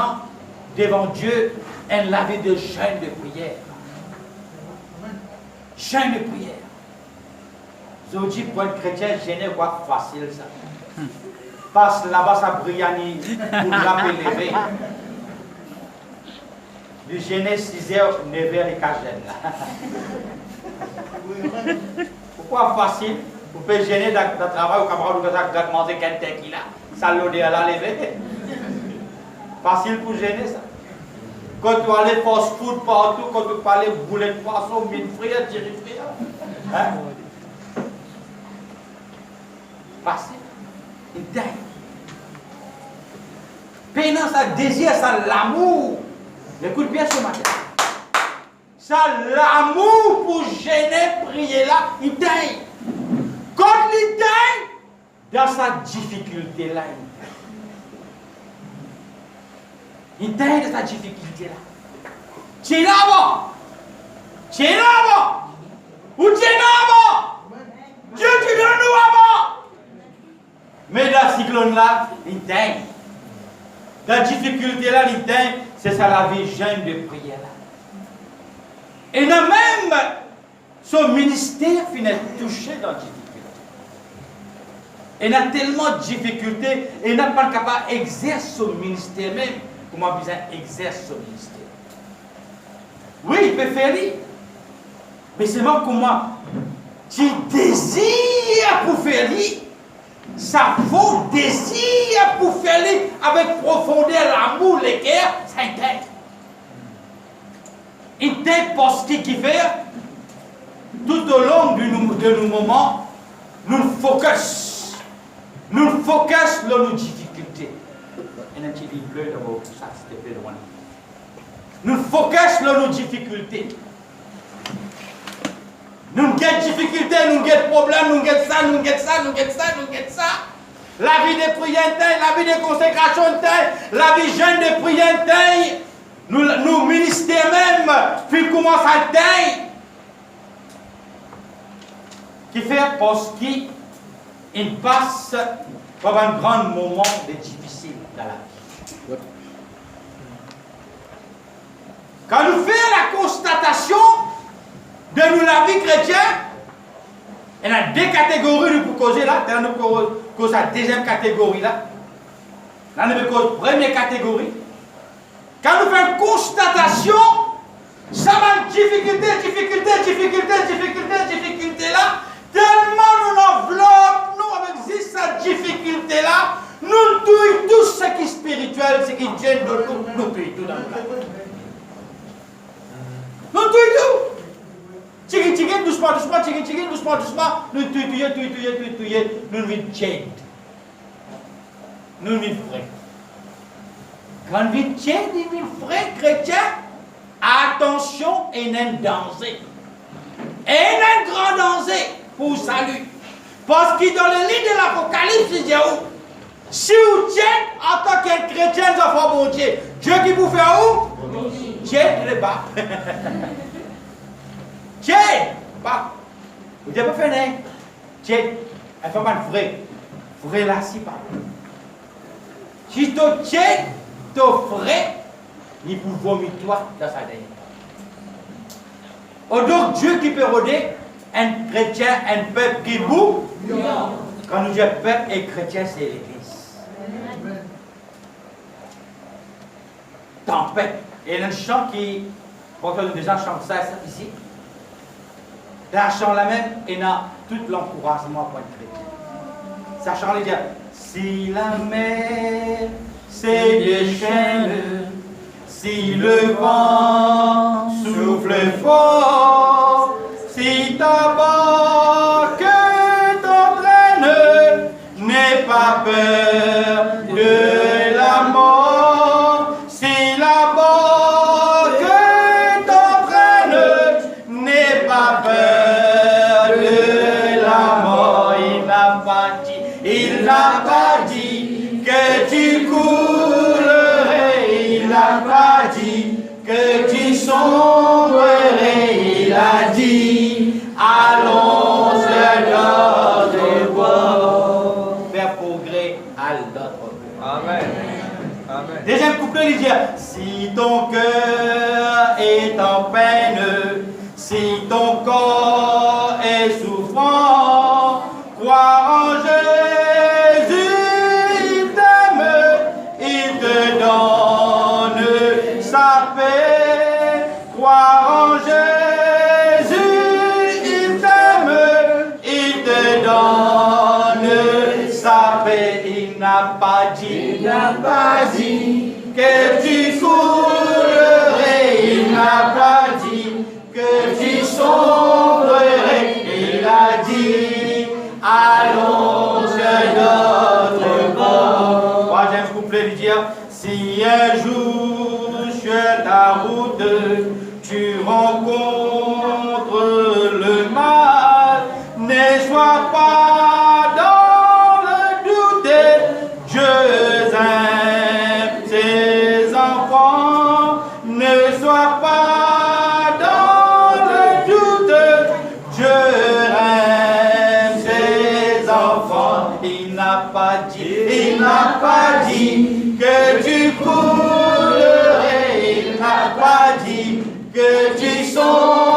devant Dieu et la vie de jeûne de prière. Jeûne de prière. Je vous dis pour un chrétien, gêner quoi facile ça. Passe là-bas, ça brillani pour l'appeler. Le gêner 6h, 9h et 4h. Pourquoi facile? Vous pouvez gêner dans le travail au camarade ou ça, vous manger quelqu'un qui là. Ça l'odé à la lever. Facile pour gêner ça. Quand tu allais fast food partout, quand tu parlais boulet de poisson, mille frères, tiré frères. Hein? Facile. Il dingue. Pénance, ça désir, ça l'amour. Écoute bien ce matin. Ça l'amour pour gêner, prier là, il dingue. Quand il dingue, dans sa difficulté là, il dingue dans sa difficulté là. Tu es là-bas. Tu es là-bas. Ou tu es là-bas. Dieu, tu donnes nous avant. Mais dans ce cyclone là, il dingue. Dans la difficulté là, il dingue. C'est ça la vie jeune de prière là. Et même son ministère finit touché dans la difficulté. Il a tellement de difficultés, il n'a pas capable d'exercer son ministère même. Comment besoin d'exercer son ministère? Oui, il peut faire lui. Mais c'est moi comment tu désires pour faire lui. Ça vaut désir pour faire lui avec profondeur, l'amour, le cœur, ça intègre. Intègre parce qu'il fait tout au long de nos moments, nous focus. Nous focus sur nos difficultés. Et un petit bleu d'abord, ça c'était peu loin. Nous focus sur nos difficultés. Nous avons des difficultés, nous avons des problèmes, nous avons ça, nous avons ça, nous avons ça, nous avons ça. La vie de prière, la vie de consécration, la vie jeune de prière, nous ministères même, puis commence à tailler. Qui fait parce qu'il passe par un grand moment de difficile dans la vie. Quand nous faisons la constatation de nous la vie chrétienne, il y a deux catégories pour causer là. Nous cause la deuxième catégorie là. Là, nous cause la première catégorie. Quand nous faisons une constatation, ça va difficulté là. Tellement nous enveloppons, nous avec cette difficulté là, nous tuons tout ce qui est spirituel, ce qui est Dieu de nous, nous tuons tout dans le cas. Nous tuons tout. Tchigin, doucement, nous tuons, nous vivons tiède. Nous vivons frais. Quand nous vivons tiède, nous vivons frais chrétiens, attention, il y a un danger. Et il y a un grand danger pour le salut. Parce que dans le livre de l'Apocalypse, il dit si vous tiède en tant que chrétien, vous avez bon Dieu. Dieu qui vous fait où? Tiède le bas. Tiède, bah, vous n'avez pas fait rien. Tiède, elle fait mal vrai. Vrai là, si pas. Si tu tiède, tu frais, il vous vomit toi dans sa dernière. Oh, donc Dieu qui peut rôder un chrétien, un peuple qui boue. Quand nous disons peuple et chrétien, c'est l'église. Tempête. Et il y a un chant qui, quand nous déjà chantons ça ici, dans un chant là même, il y a tout l'encouragement pour un chrétien. Ça chant, il dit, si la mer se déchaîne, si le vent souffle fort, si ta barque t'entraîne, n'aie pas peur de la mort. Si la barque t'entraîne, n'aie pas peur de la mort. Il n'a pas dit que tu coulerais, il n'a pas dit que tu sombrerais, il a dit allons sur notre voie, faire progrès à notre voie. Amen. Amen. Deuxième couplet, il dit si ton cœur est en peine, si ton corps est souffrant, crois en Jésus, il t'aime, il te donne sa paix. Crois en Jésus, il t'aime, il te donne sa paix. Il n'a pas dit que tu coulerais, il n'a pas dit que tu sombrerais, il a dit allons sur notre bord. Troisième couplet lui dire si un jour sur ta route tu rencontres le mal, ne sois pas dans le doute. Dieu aime ses enfants, ne sois pas dans le doute. Dieu aime ses enfants. Il n'a pas dit que tu courrais, il n'a pas dit que tu sombrerais.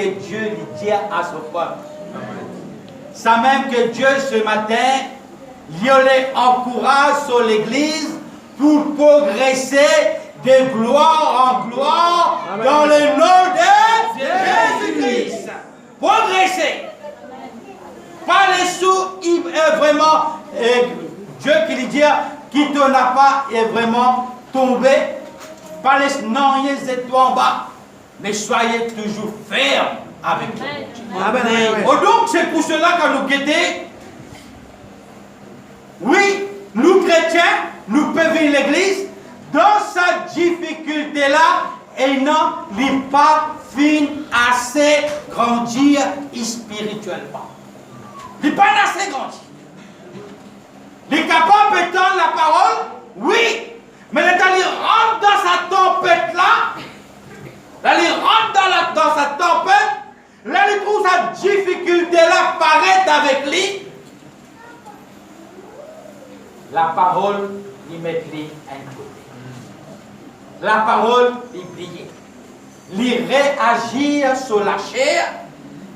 que Dieu lui dit à son peuple. Ça même que Dieu ce matin, il les encourage sur l'église pour progresser de gloire en gloire dans le nom de Jésus-Christ. Progresser. Pas les sous, vraiment, Dieu qui lui dit, qui te n'a pas est vraiment tombé. Pas les non, et toi en bas. Mais soyez toujours fermes avec Dieu. Donc c'est pour cela que nous guettons. Oui, nous chrétiens, nous pouvons venir l'église dans sa difficulté-là et non, il n'est pas fin assez grandir spirituellement. Il n'est pas assez grandi. Il est capable d'étendre la parole, oui, mais quand il rentre dans sa tempête-là, là, il rentre dans sa tempête, là, il trouve sa difficulté-là paraître avec lui. La parole, il met lui un côté. La parole, il brille. Il réagit sur la chair,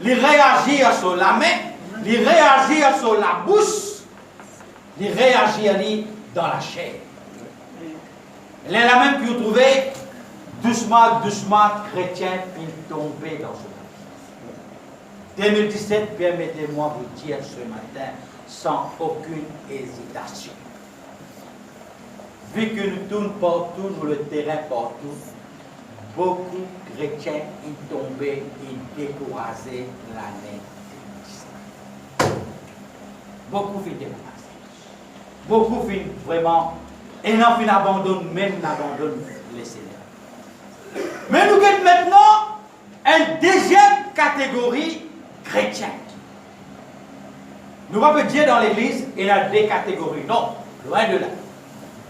il réagit sur la main, il réagit sur la bouche, il réagit dans la chair. Il est la même que vous trouvez doucement, chrétien, puis tomber dans ce monde. 2017, permettez-moi vous dire ce matin, sans aucune hésitation. Vu que nous tournons partout, sur le terrain partout, beaucoup de chrétiens sont tombés et découragés l'année 2017. Beaucoup sont découragés. Beaucoup sont vraiment, et non, ils abandonnent, même n'abandonnent les Seigneurs. Mais nous avons maintenant une deuxième catégorie chrétienne. Nous ne pouvons pas dire dans l'église, il y a deux catégories. Non, loin de là.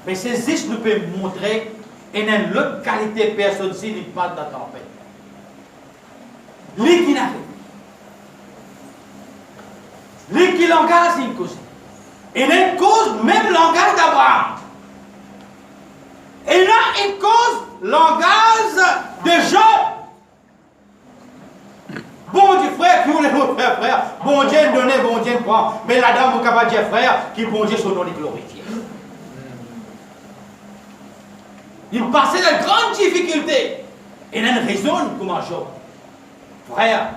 Mais c'est juste nous peut montrer qu'il y a une autre qualité de personne si il parle de la tempête. Lui qui n'arrive. Lui qui langage une cause. Il y a une cause, même langage d'Abraham. Et là, une cause, langage de Job. Bon Dieu, frère, qui voulez vous faire, frère? Bon Dieu donne, bon Dieu prend. Mais la dame, vous capable de dire, frère, qui bon Dieu, son nom est glorifié. Il passait de grandes difficultés. Et il y a une raison comment Job. Frère,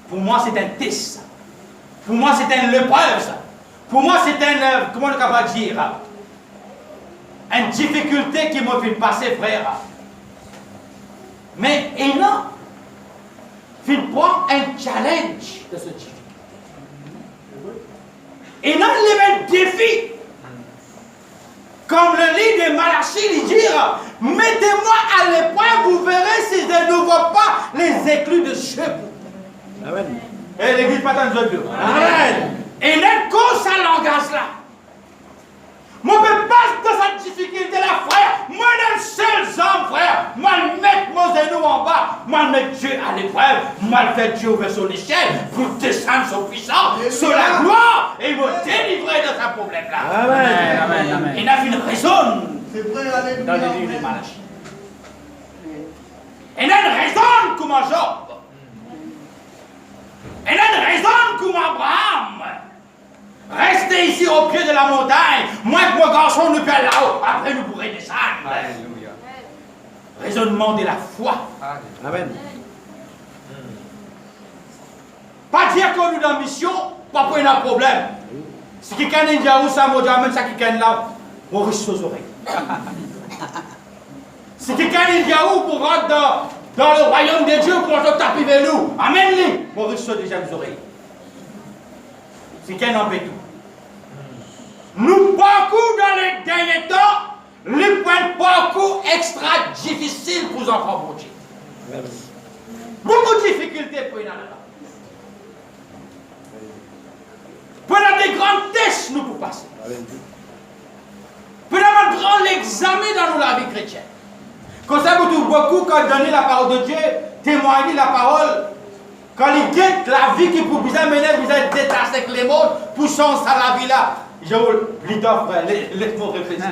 pour moi, c'est un test. Pour moi, c'est une épreuve. Pour moi, c'est un, comment on est capable de dire? Une difficulté qui m'a fait passer, frère. Mais, et non. Il prend un challenge de ce difficulté. Et non, il met un défi. Comme le livre de Malachie, il dit, mettez-moi à l'épreuve, vous verrez si je ne vois pas les éclus de cheveux. Amen. Et l'église pas dans les autres. Amen. Et là, cause ça langage là. Moi, je ne passe dans cette difficulté-là, frère. Moi, je suis le seul homme, frère. Moi, je mets mon genou en bas. Moi, je mets Dieu à l'épreuve. Moi, je fais Dieu ouvrir son échelle pour descendre son puissant sur la gloire et me délivrer de ce problème-là. Amen. Amen. Amen. Il y a une raison C'est vrai, alléluia. dans le livre de Malachie. Il y a une raison comme Job. Il y a une raison comme Abraham. Restez ici au pied de la montagne. Moi et mon garçon, nous peut là-haut. Après, nous pourrons descendre. Alléluia. Raisonnement de la foi. Amen. Pas dire que nous dans la mission, pas pour un problème. Si quelqu'un est là où ça m'a dit, même ça quelqu'un là, on risque aux oreilles. Si quelqu'un est là où pour rentrer dans le royaume de Dieu, pour se taper vers nous, amène-les, on risque déjà les oreilles. C'est qu'un en fait tout. Nous parcours dans les derniers temps, les points de parcours extra difficiles pour les enfants de Dieu. Beaucoup de difficultés pour y aller là. Pendant des grandes tests, nous pouvons passer. Pendant un grand examen dans la vie chrétienne. Comme ça, vous trouvez beaucoup quand donner la parole de Dieu, témoigner la parole. Quand il guette la vie qui peut vous amener, vous êtes détaché avec les mots, poussant ça la vie là. Je vous le dis, frère, laisse-moi réfléchir.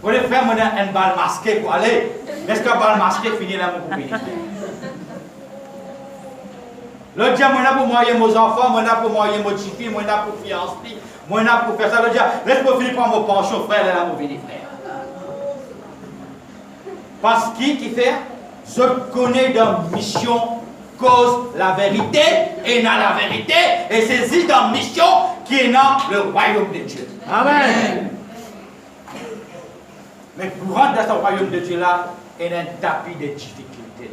Pour les frères, on a un bal masqué pour aller. Est-ce qu'un bal masqué finit là, mon ministère? L'autre dia, moi, pour moyen mes enfants, moi, pour moyen mes petits filles, moi, pour fiancer, moi, pour faire ça. L'autre dia, laisse-moi finir par mon pension, frère, là, mon béni, frère. Parce qui fait? Je connais dans mission, cause la vérité, et dans la vérité, et saisis dans mission qui est dans le royaume de Dieu. Amen. Mais pour rentrer dans ce royaume de Dieu là, il y a un tapis de difficultés.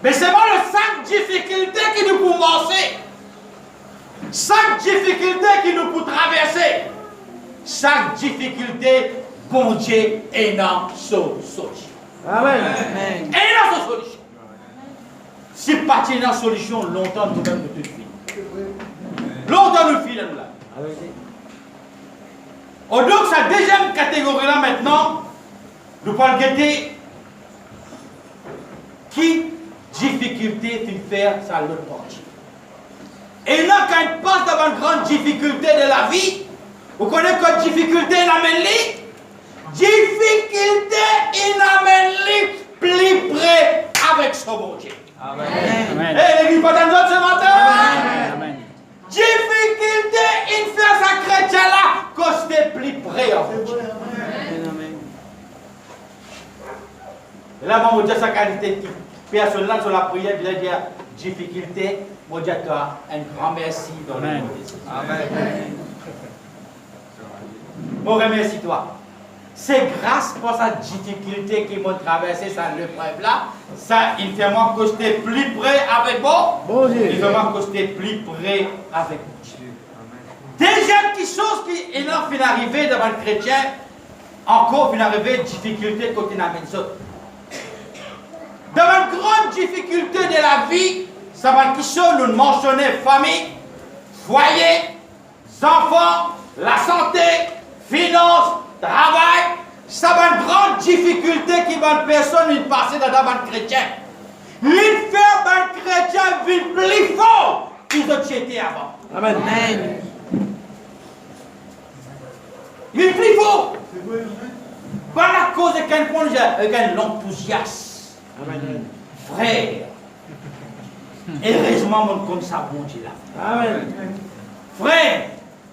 Mais c'est pas le sac difficulté qui nous peut lancer. Chaque difficulté qui nous peut traverser. Chaque difficulté, bon Dieu est dans son solution. Amen. Et dans son solution. Si pas dans la solution, longtemps nous-mêmes nous te filons. Longtemps nous filons là. Oh, donc, sa deuxième catégorie là maintenant, nous parlons de qui difficulté fait faire ça l'autre partie. Et là, quand il passe devant une grande difficulté de la vie, vous connaissez que difficulté il amène lui? Difficulté il amène lui plus près avec son bon Dieu. Amen. Et l'église pas dans ce matin? Amen. Difficulté il fait sa chrétien là, que plus près avec Dieu. Et là, moi, je dis sa qualité personnelle sur la prière, je vais dire difficulté, moi, je dis à toi un grand merci dans le nom de Jésus. Amen. Moi, remercie toi. C'est grâce pour sa difficulté qui m'a traversé cette épreuve là, ça, il fait moi que j'étais plus près avec moi. Bon Dieu. Il fait moi que j'étais plus près avec Dieu. Deuxième chose qui est là, fin arrivé devant le chrétien, encore fin arrivé difficulté côté n'amène ça. Devant une grande difficulté de la vie, ça va qui sont nous mentionner famille, foyer, enfants, la santé, finances, travail. Ça va une grande difficulté qui va une personne passer dans un chrétien. Il fait un chrétien vivre plus fort que ce que c'était avant. Amen. Il est plus fort. Par la cause de quelqu'un avec un enthousiasme. Amen. Frère, heureusement, mon compte ça bon Dieu là. Amen. Frère,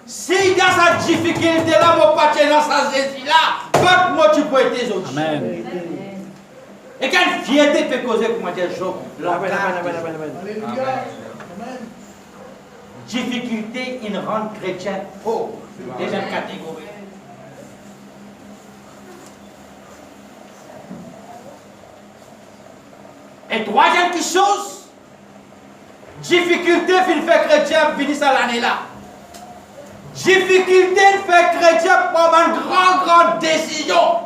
s'il y a sa difficulté là, mon pâté dans sa Jésus là, quand moi tu peux être tes autres. Amen. Et quand fierté peut causer, comment dire, Job, Amen. Amen. Alléluia. Amen. difficulté, il rend chrétien pauvre. Deuxième catégorie. Et troisième chose, difficulté fait faire chrétien finir à l'année là. Difficulté fait chrétien prendre une grande décision.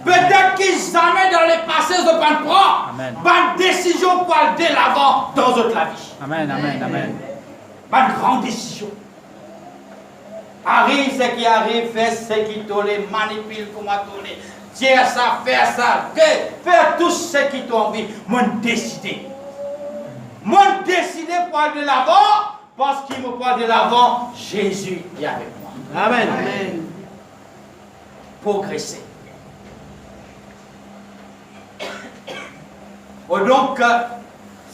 Peut-être qu'ils jamais dans le passé de prendre une décision pour aller de l'avant dans notre la vie. Amen. Une grande décision. Arrive ce qui arrive, fait ce qui tolère, manipule comment tolère. Dire ça, faire ça, faire tout ce qui t'a envie. Moi décider. Moi décider pour aller de l'avant, parce qu'il me parle de l'avant, Jésus est avec moi. Amen. Progresser. Donc,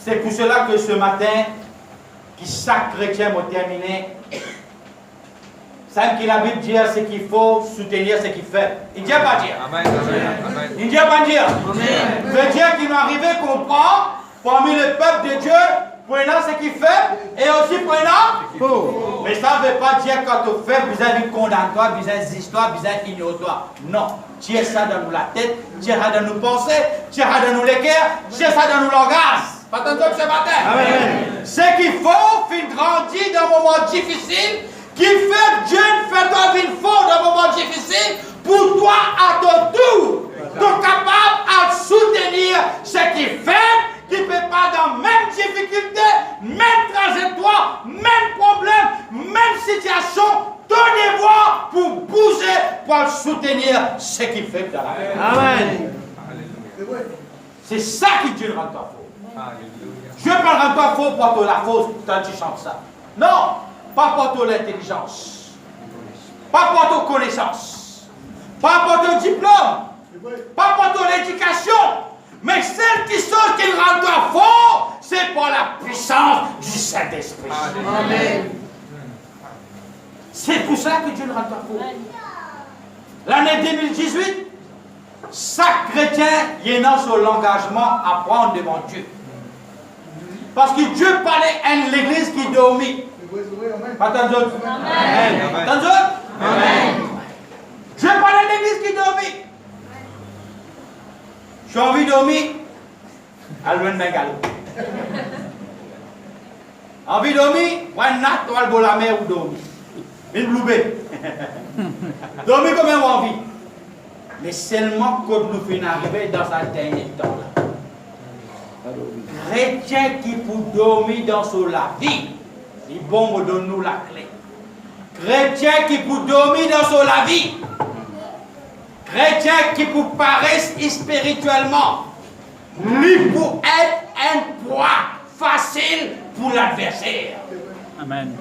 c'est pour cela que ce matin, qui chaque chrétien m'a terminé, c'est que la Bible dit ce qu'il faut soutenir ce qu'il fait. Il ne dit pas dire. Amen. Il ne dit pas dire. Le Dieu qui nous arrive comprend parmi le peuple de Dieu, prenant ce qu'il fait et aussi prenant Faux. Mais ça ne veut pas dire quand tu fais, vous avez condamné toi, vous avez d'histoire, vous avez ignoré toi. Non. Tu as ça dans la tête, tu as ça dans nos pensées, tu as ça dans nos cœurs, tu as ça dans nos langages. Pas attention ce matin. Amen. Ce qu'il faut, faire grandir dans un moment difficile, qui fait Dieu fait toi vivre fort dans un moment difficile, pour toi à ton tour, tu es capable à soutenir ce qu'il fait, qui ne peut pas dans la même difficulté, même trajectoire, même problème, même situation, ton devoir pour bouger, pour soutenir ce qu'il fait dans la vie. Amen. C'est ça qui Dieu rend toi fort. Dieu ne rend toi fort pour la force quand tu chantes ça. Non, pas pour ton intelligence, pas pour ton connaissance, pas pour ton diplôme, pas pour ton éducation, mais celle qui sort qui rend toi fort, c'est par la puissance du Saint-Esprit. Amen. C'est pour ça que Dieu nous rend toi fort. L'année 2018, chaque chrétien est dans son engagement à prendre devant Dieu. Parce que Dieu parlait à l'église qui dormit. Attends autres. Amen. Attends autres. Amen. Dieu parlait à l'église qui dormit. J'ai envie de dormir. Alwen Bengalo. Envie de dormir. Wanat ou albo la mer ou dormir. Une bloubée. Dormir comme on envie. Mais seulement quand nous finissons arriver dans un dernier temps là. Chrétien qui pour dormir dans son la vie, il bon donne-nous la clé. Chrétien qui pour dormir dans son la vie, chrétien qui pour paraître spirituellement, lui pour être un poids facile pour l'adversaire. Amen.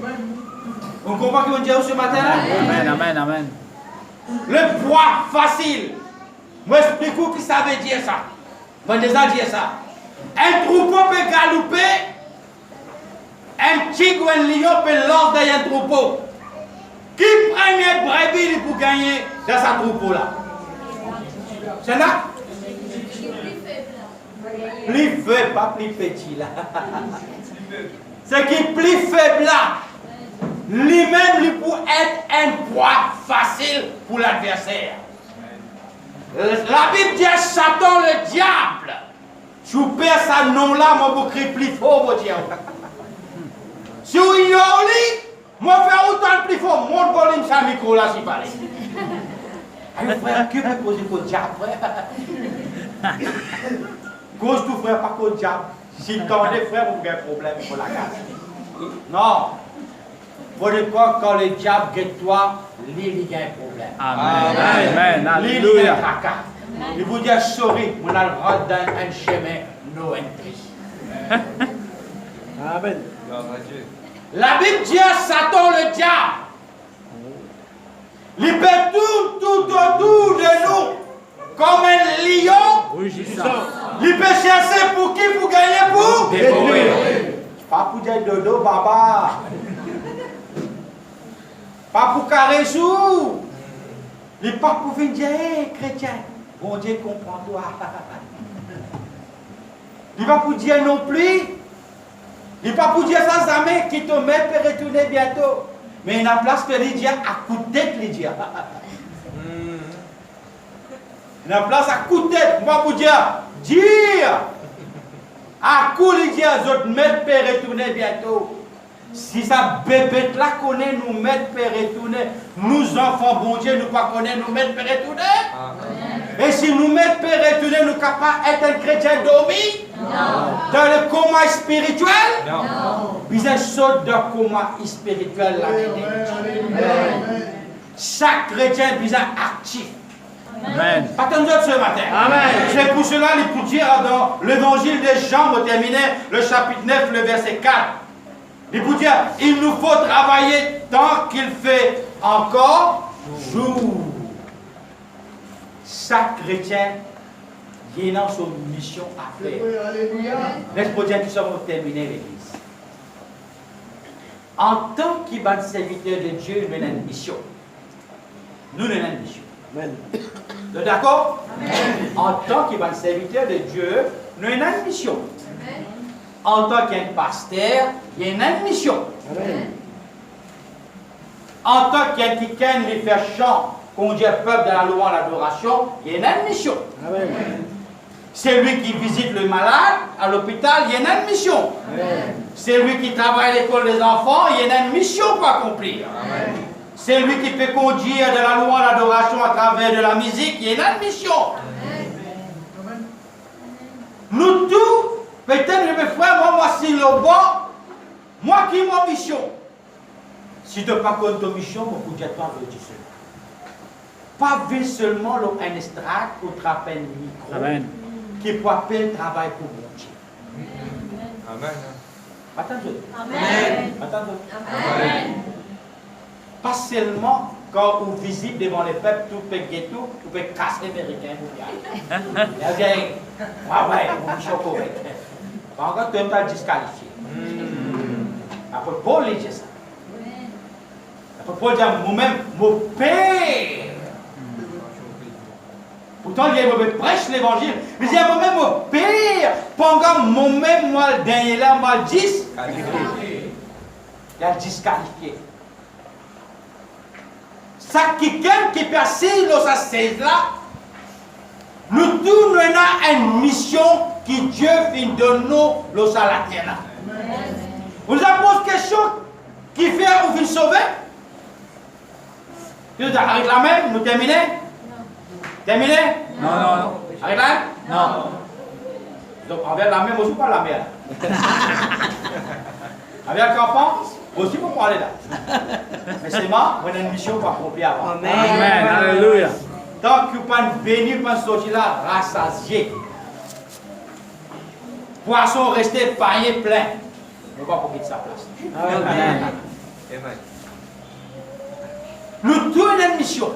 On comprend ce qu'on dit ce matin? Amen, amen, amen. Le poids facile. Moi, explique-vous ce que ça veut dire ça. On va déjà dire ça. Un troupeau peut galoper, un tigre ou un lion peut lancer derrière un troupeau. Qui prend un brebis pour gagner dans sa troupeau là? C'est là? Plus faible, pas plus petit là. C'est qui est plus faible là. Lui-même, lui pour être un poids facile pour l'adversaire. La Bible dit à Satan, le diable. Si vous perdez ce nom-là, moi vous criez plus fort, mon Dieu. Si vous ignorez, moi faire autant plus fort, mon volume ça micro là, si parle. Alors frère, que peut poser pour le diable, frère? Cause tout frère, pas contre le diable. Si tendez frère, vous avez un problème pour la casse. Non. Vous ne pas quand le diable guette toi, il y a un problème. Amen. Amen. Il y a un caca. Il vous dit, sorry, on a le droit dans un chemin no entry. Amen. La Bible dit à Satan le diable, il peut tout autour de nous, comme un lion. Il peut chercher pour qui? Pour gagner pour? Dévorer. Pas pour dire dodo, baba. Pas pour carrer sous. Il n'est pas pour venir dire, hey, chrétien, bon Dieu comprends-toi. Il n'est pas pour dire non plus. Il n'est pas pour dire ça, jamais, qui te met pour retourner bientôt. Mais il y a place que Lydia à coup de tête, Lydia. Il y a place à coup de tête. Moi, pour dire, à coup Lydia, je te mets pour retourner bientôt. Si ça bébé là connaît nous mettre pour retourner, nous enfants, bon Dieu, nous pas connaît nous mettre pour retourner. Et si nous mettons pour retourner, nous capables d'être un chrétien dormi? Non. Dans le coma spirituel? Non. Puis un saut de coma spirituel là. Chaque chrétien est actif. Amen. Attendez ce matin. Amen. C'est pour cela qu'il peut dire dans l'évangile de Jean, on termine le chapitre 9, le verset 4. Il peut dire, il nous faut travailler tant qu'il fait encore jour. Chaque chrétien, il a son mission à faire. Laisse-moi dire que nous avons terminé l'église. En tant que serviteur de Dieu, nous avons une mission. Nous avons une mission. Amen. D'accord? En tant que serviteur de Dieu, nous avons une mission. En tant qu'un pasteur, il y a une mission. Amen. En tant qu'un qui fait chant, conduit le peuple dans la louange et l'adoration, il y a une mission. Amen. C'est lui qui visite le malade à l'hôpital, il y a une mission. C'est lui qui travaille à l'école des enfants, il y a une mission pour accomplir. C'est lui qui peut conduire de la louange et l'adoration à travers de la musique, il y a une mission. Nous tous, peut-être mes frères, moi si le bon, moi qui ai ma mission. Si tu n'as pas compte ta mission, mon coup de pas veut dire cela. Pas vu seulement un estrade pour trapper un micro. Amen. Qui peut appeler le travail pour mon Dieu. Amen. Attends-je. Amen. Attends-je. Amen. Pas seulement quand vous visitez devant les peuples, tout peut ghetto, vous pouvez casser les Américains. Vous avez ouais, vous choquez. Par contre, tu es disqualifié. Après, Paul dit ça. Après, Paul dit moi-même, mon père. Pourtant, il prêche l'évangile. Mais il dit moi-même, mon père. Pendant moi-même, moi, le dernier là, moi, le 10. Il a disqualifié. Ça, quelqu'un qui persiste dans sa 16 là, nous tous, nous avons une mission que Dieu vient de nous, dans la terre. Vous avez posé question qui fait ou vient sauver? Avec la main, nous terminons? Terminé? Non, non, non. Avec la main? Non. Donc, avec la main, aussi pas la main. Avec le campant, aussi pour parler là. Mais c'est moi, on a une mission pour accomplir avant. Amen. Alléluia. Tant que vous pas venir pour sortir là, rassasié. Poisson resté panier plein. On va profiter de sa place. Amen. Amen. Nous tous une mission.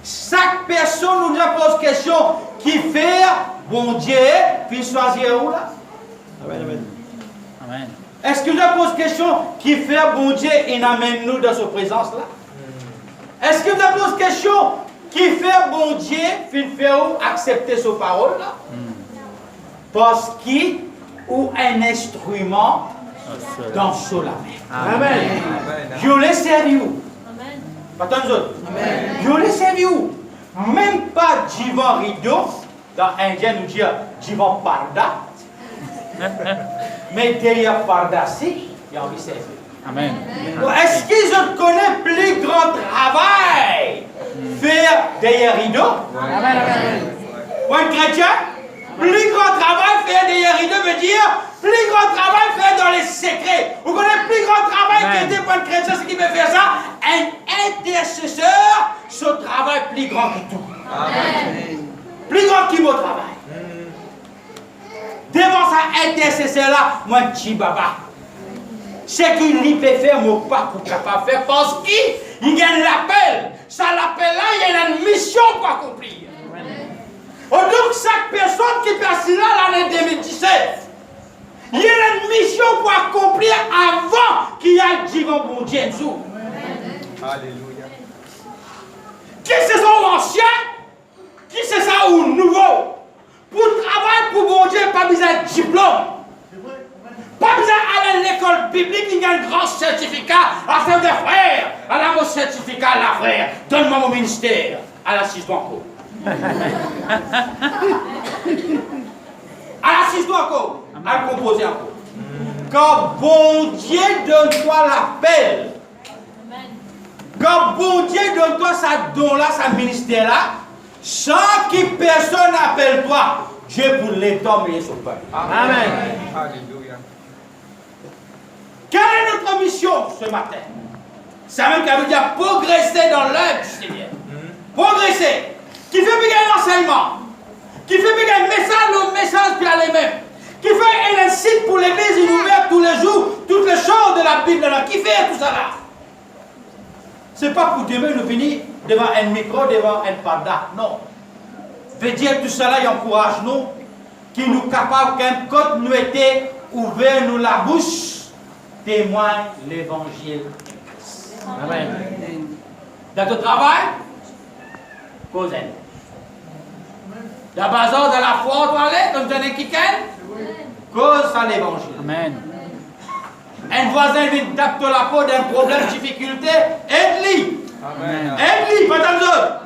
Chaque personne nous a posé question qui fait bon Dieu, puis choisir où là? Amen, amen. Amen. Est-ce que nous a posé question qui fait bon Dieu et amène nous dans sa présence là? Est-ce que nous a posé question qui fait bon Dieu puis fait accepter sa parole là? Parce qu'il ou un instrument dans ce la main. Amen. Je les servi où? Attends nous autres. Je les servi où? Même pas divan rideau, dans Indien nous dit divan parda. Mais derrière parda si, il y a envie de servir. Amen. Est-ce qu'ils connaissent plus grand travail faire derrière rideau? Ou un chrétien? Plus grand travail faire derrière rideau veut dire plus grand travail faire dans les secrets. Vous connaissez plus grand travail qui était pour un chrétien, ce qui veut faire ça? Un intercesseur, ce travail plus grand que tout. Amen. Plus grand que mon travail. Devant ça, intercesseur là, moi, petit baba. C'est qu'il peut faire mon pas pour capable faire parce qu'il y a l'appel. Ça l'appel là, il y a une mission pour accomplir. Donc, chaque personne qui passe là l'année 2017, il y a une mission pour accomplir avant qu'il y ait le divan bon Dieu dessous. Alléluia. Qui c'est ça ou ancien? Qui c'est ça ou nouveau? Pour travailler pour bon Dieu, pas besoin de diplôme. Pas besoin d'aller à l'école biblique, il y a un grand certificat à faire des frères. Alors, mon certificat, là, frère, donne-moi mon ministère. À l'assistant encore. À l'assistant encore. À le composer encore. Quand bon Dieu donne-toi l'appel, quand bon Dieu donne-toi sa don-là, sa ministère-là, sans que personne n'appelle toi, Dieu pour l'étendre et son peuple. Amen. Alléluia. Quelle est notre mission ce matin? Ça même qu'elle veut dire progresser dans l'œuvre du Seigneur. Progresser. Qui fait bien un enseignement. Qui fait bien un message, le message puis aller même. Qui fait un site pour l'église, il ouvert tous les jours, toutes les choses de la Bible là. Qui fait tout ça là? C'est pas pour demain nous venir devant un micro, devant un panda. Non. Veut dire tout cela, il encourage nous, qui nous capables quand nous étions ouverts nous la bouche, témoigne l'évangile. Amen. Dans ton travail, cause elle. Dans le bazar de la foi, on doit aller, comme tu as dit, cause à l'évangile. Amen. Un voisin vient taper la peau d'un problème, difficulté, aide-lui. Amen. Aide-lui, pas tant d'autres.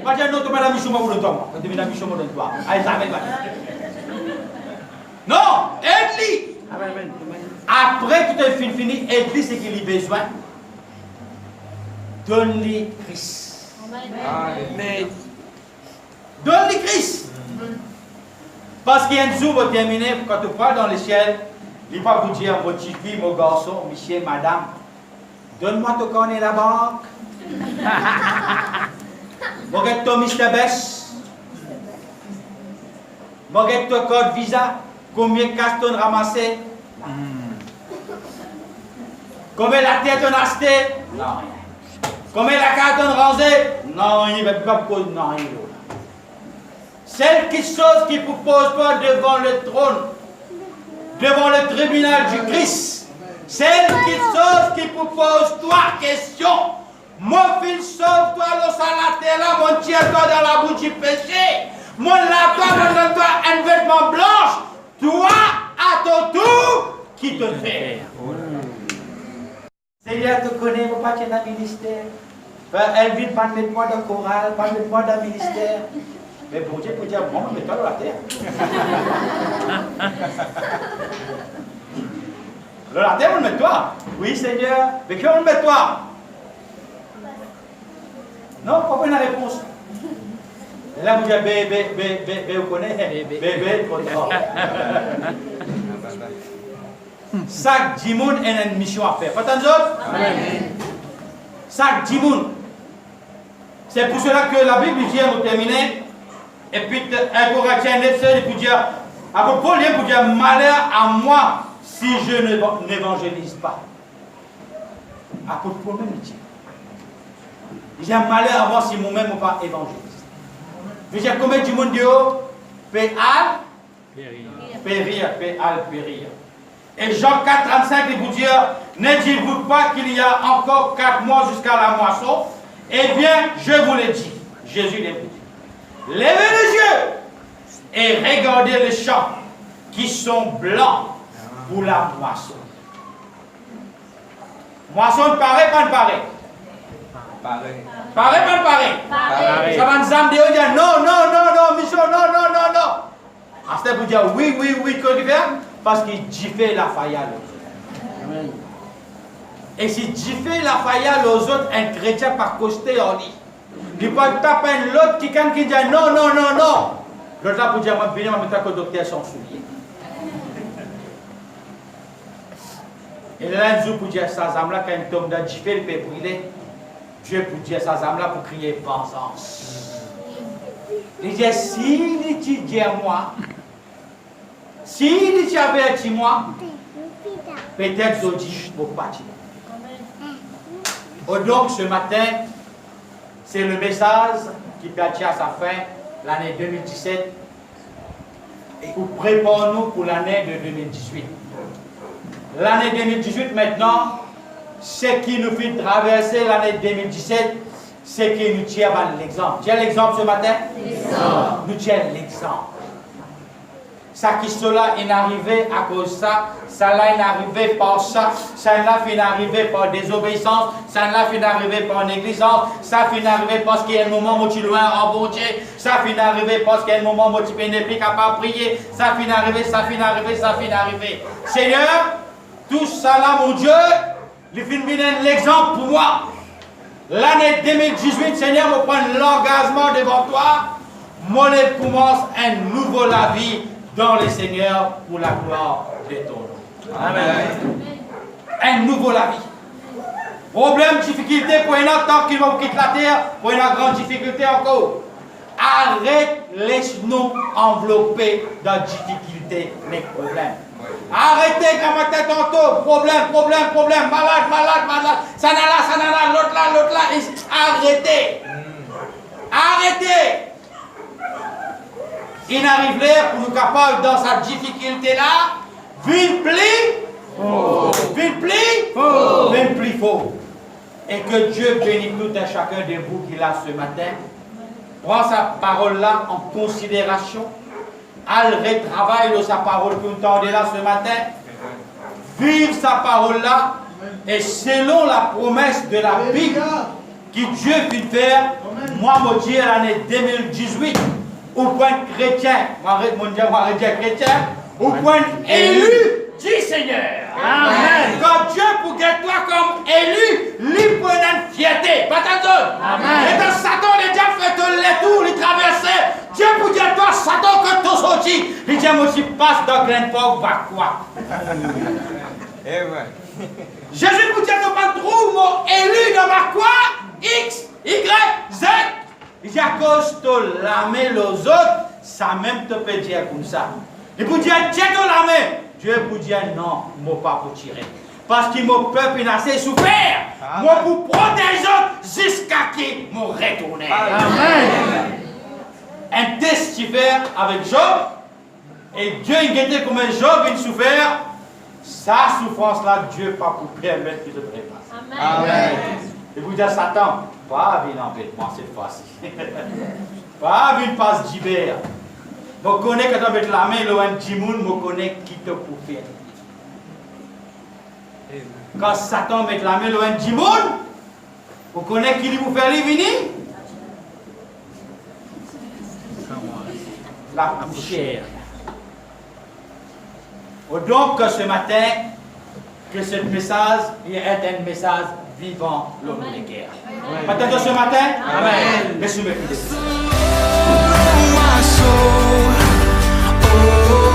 Pas tant d'autres, madame Michouma, vous le tombe. Madame Michouma, vous le tombe. Allez, ça va. Non, aide-lui. Amen. Après que tu aies fini, aide-lui ce qu'il a besoin. Donne-lui Christ. Amen. Donne-lui Christ. Parce qu'il y a un jour, vous terminez, quand tu parles dans le ciel, il ne va pas vous dire, mon petit fille, mon garçon, monsieur, madame, donne-moi ton cornet à la banque. Regarde ton Mr. Bess. Regarde ton code Visa. Combien de cartons ramassés? Combien la tête on a acheté? Non. Comme la carte rangée, non, il ne va pas poser, non, il est là. Celle chose qui vous pose toi devant le trône, devant le tribunal du Christ, celle chose qui vous pose toi question, mon fils sauve-toi, l'eau salade là, mon tire-toi dans la bouche du péché, mon lave-toi, mon donne-toi un vêtement blanche, toi, à ton tour, qui te fait. Seigneur te connaît, mon pas dans le ministère. Elle vit pas de moi dans le choral, pas de moi dans le ministère. Mais bon Dieu peut dire, bon, mets-toi dans la terre. Dans la terre, on le met toi. Oui, Seigneur, mais qui on le met toi? Non, pas une réponse. Et là, vous dites, bébé, vous connaissez? Bébé, trop fort. Chaque dimoun a une mission à faire. Pas tant d'autres? Chaque dimoun. C'est pour cela que la Bible dit, nous terminer. Et puis, 1 Corinthiens 9, il peut dire, après Paul, il peut dire, malheur à moi si je n'évangélise pas. Après Paul, même il dit, il dit, malheur à moi si moi-même je ne pas évangéliste. Je dis, combien du monde dit, périr. Et Jean 4, 35, il vous dit, ne dites-vous pas qu'il y a encore 4 mois jusqu'à la moisson? Eh bien, je vous le dis, Jésus les dit. Levez les yeux et regardez les champs qui sont blancs pour la moisson. Moisson paraît, pas de paraît. Paraît, pas de paraît. Ça va nous amener dire non, mission, non. À ce vous dire oui, que tu fais? Parce qu'il fait la faillite aux autres. Et si Dieu la faillite aux autres, un chrétien par costé en lit. Il peut taper l'autre qui dit non. L'autre là pour dire, moi, bien, je vais docteur sans soulier. Et là, un jour, pour dire, ça, âme là, quand il tombe dans Dieu, il peut brûler. Dieu pour dire, ça, âme là, pour crier vengeance. Il dit, si tu dis à moi, si tu avertis moi, peut-être je dis, je ne vais pas dire. Oh, donc, ce matin, c'est le message qui peut attirer à sa fin l'année 2017 pour préparer nous pour l'année de 2018. L'année 2018 maintenant, ce qui nous fait traverser l'année 2017, c'est qui nous tient l'exemple. Tiens l'exemple ce matin? Nous tient l'exemple. Ça qui cela est arrivé à cause de ça, ça là est arrivé par ça, ça là est arrivé par désobéissance, ça là est arrivé par négligence, ça est arrivé parce qu'il y a un moment où tu es loin en bon Dieu, ça est arrivé parce qu'il y a un moment où tu n'es plus capable de prier, ça est arrivé. Seigneur, tout ça là, mon Dieu, il fait l'exemple pour moi. L'année 2018, Seigneur, je prends l'engagement devant toi, moi je commence un nouveau la vie dans le Seigneur pour la gloire de ton nom. Amen. Un nouveau la vie. Problème, difficulté pour un autre temps qu'il va quitter la terre, pour une grande difficulté encore. Arrête, laisse-nous envelopper dans la difficulté, les problèmes. Arrêtez comme ma tête tantôt, problème, malade, ça n'a là, l'autre là, arrêtez. Il arrive l'air pour nous capables dans sa difficulté là, vite plus fort. Et que Dieu bénisse tout un chacun de vous qui l'a ce matin. Prends sa parole là en considération. Elle retravaille de sa parole que nous tendez là ce matin. Vive sa parole là. Et selon la promesse de la Bible, que Dieu peut faire, moi, je dis l'année 2018. Au point chrétien, chrétien, au point élu du Seigneur. Amen. Quand Dieu pour que toi comme élu, lui prenne une fierté. Pas Amen. Et dans Satan, le diable fait les tours, il traverse. Dieu pour dire toi, Satan, que tu sorti. Le diable aussi passe dans Glen Pog, va quoi. Jésus pour dire que tu trouves mon élu dans ma quoi, X, Y, Z. Il dit à cause de l'âme les autres, ça même te peut dire comme ça. Il peut dire, tiens de la main. Dieu peut dire non, il ne m'a pas pour tirer. Parce que mon peuple n'a assez souffert. Moi pour protéger jusqu'à qui m'ont retourné. Amen. Un test qui fait avec Job. Et Dieu il était comme un Job, il souffert. Sa souffrance-là, Dieu pas pour permettre qu'il se dépasse. Amen. Et vous dites, Satan, pas venir embêtement cette fois-ci. Pas venir passe d'hiver. Je connais quand on met la main loin de Jimoun, je connais qui te pour faire. Quand Satan met la main loin de Jimoun, vous connaissez qui lui vous faire venir? La poussière. Donc ce matin, que ce message est un message vivant l'homme de guerre. Peut-être ce matin? Amen. Laissez-moi my soul. Oh.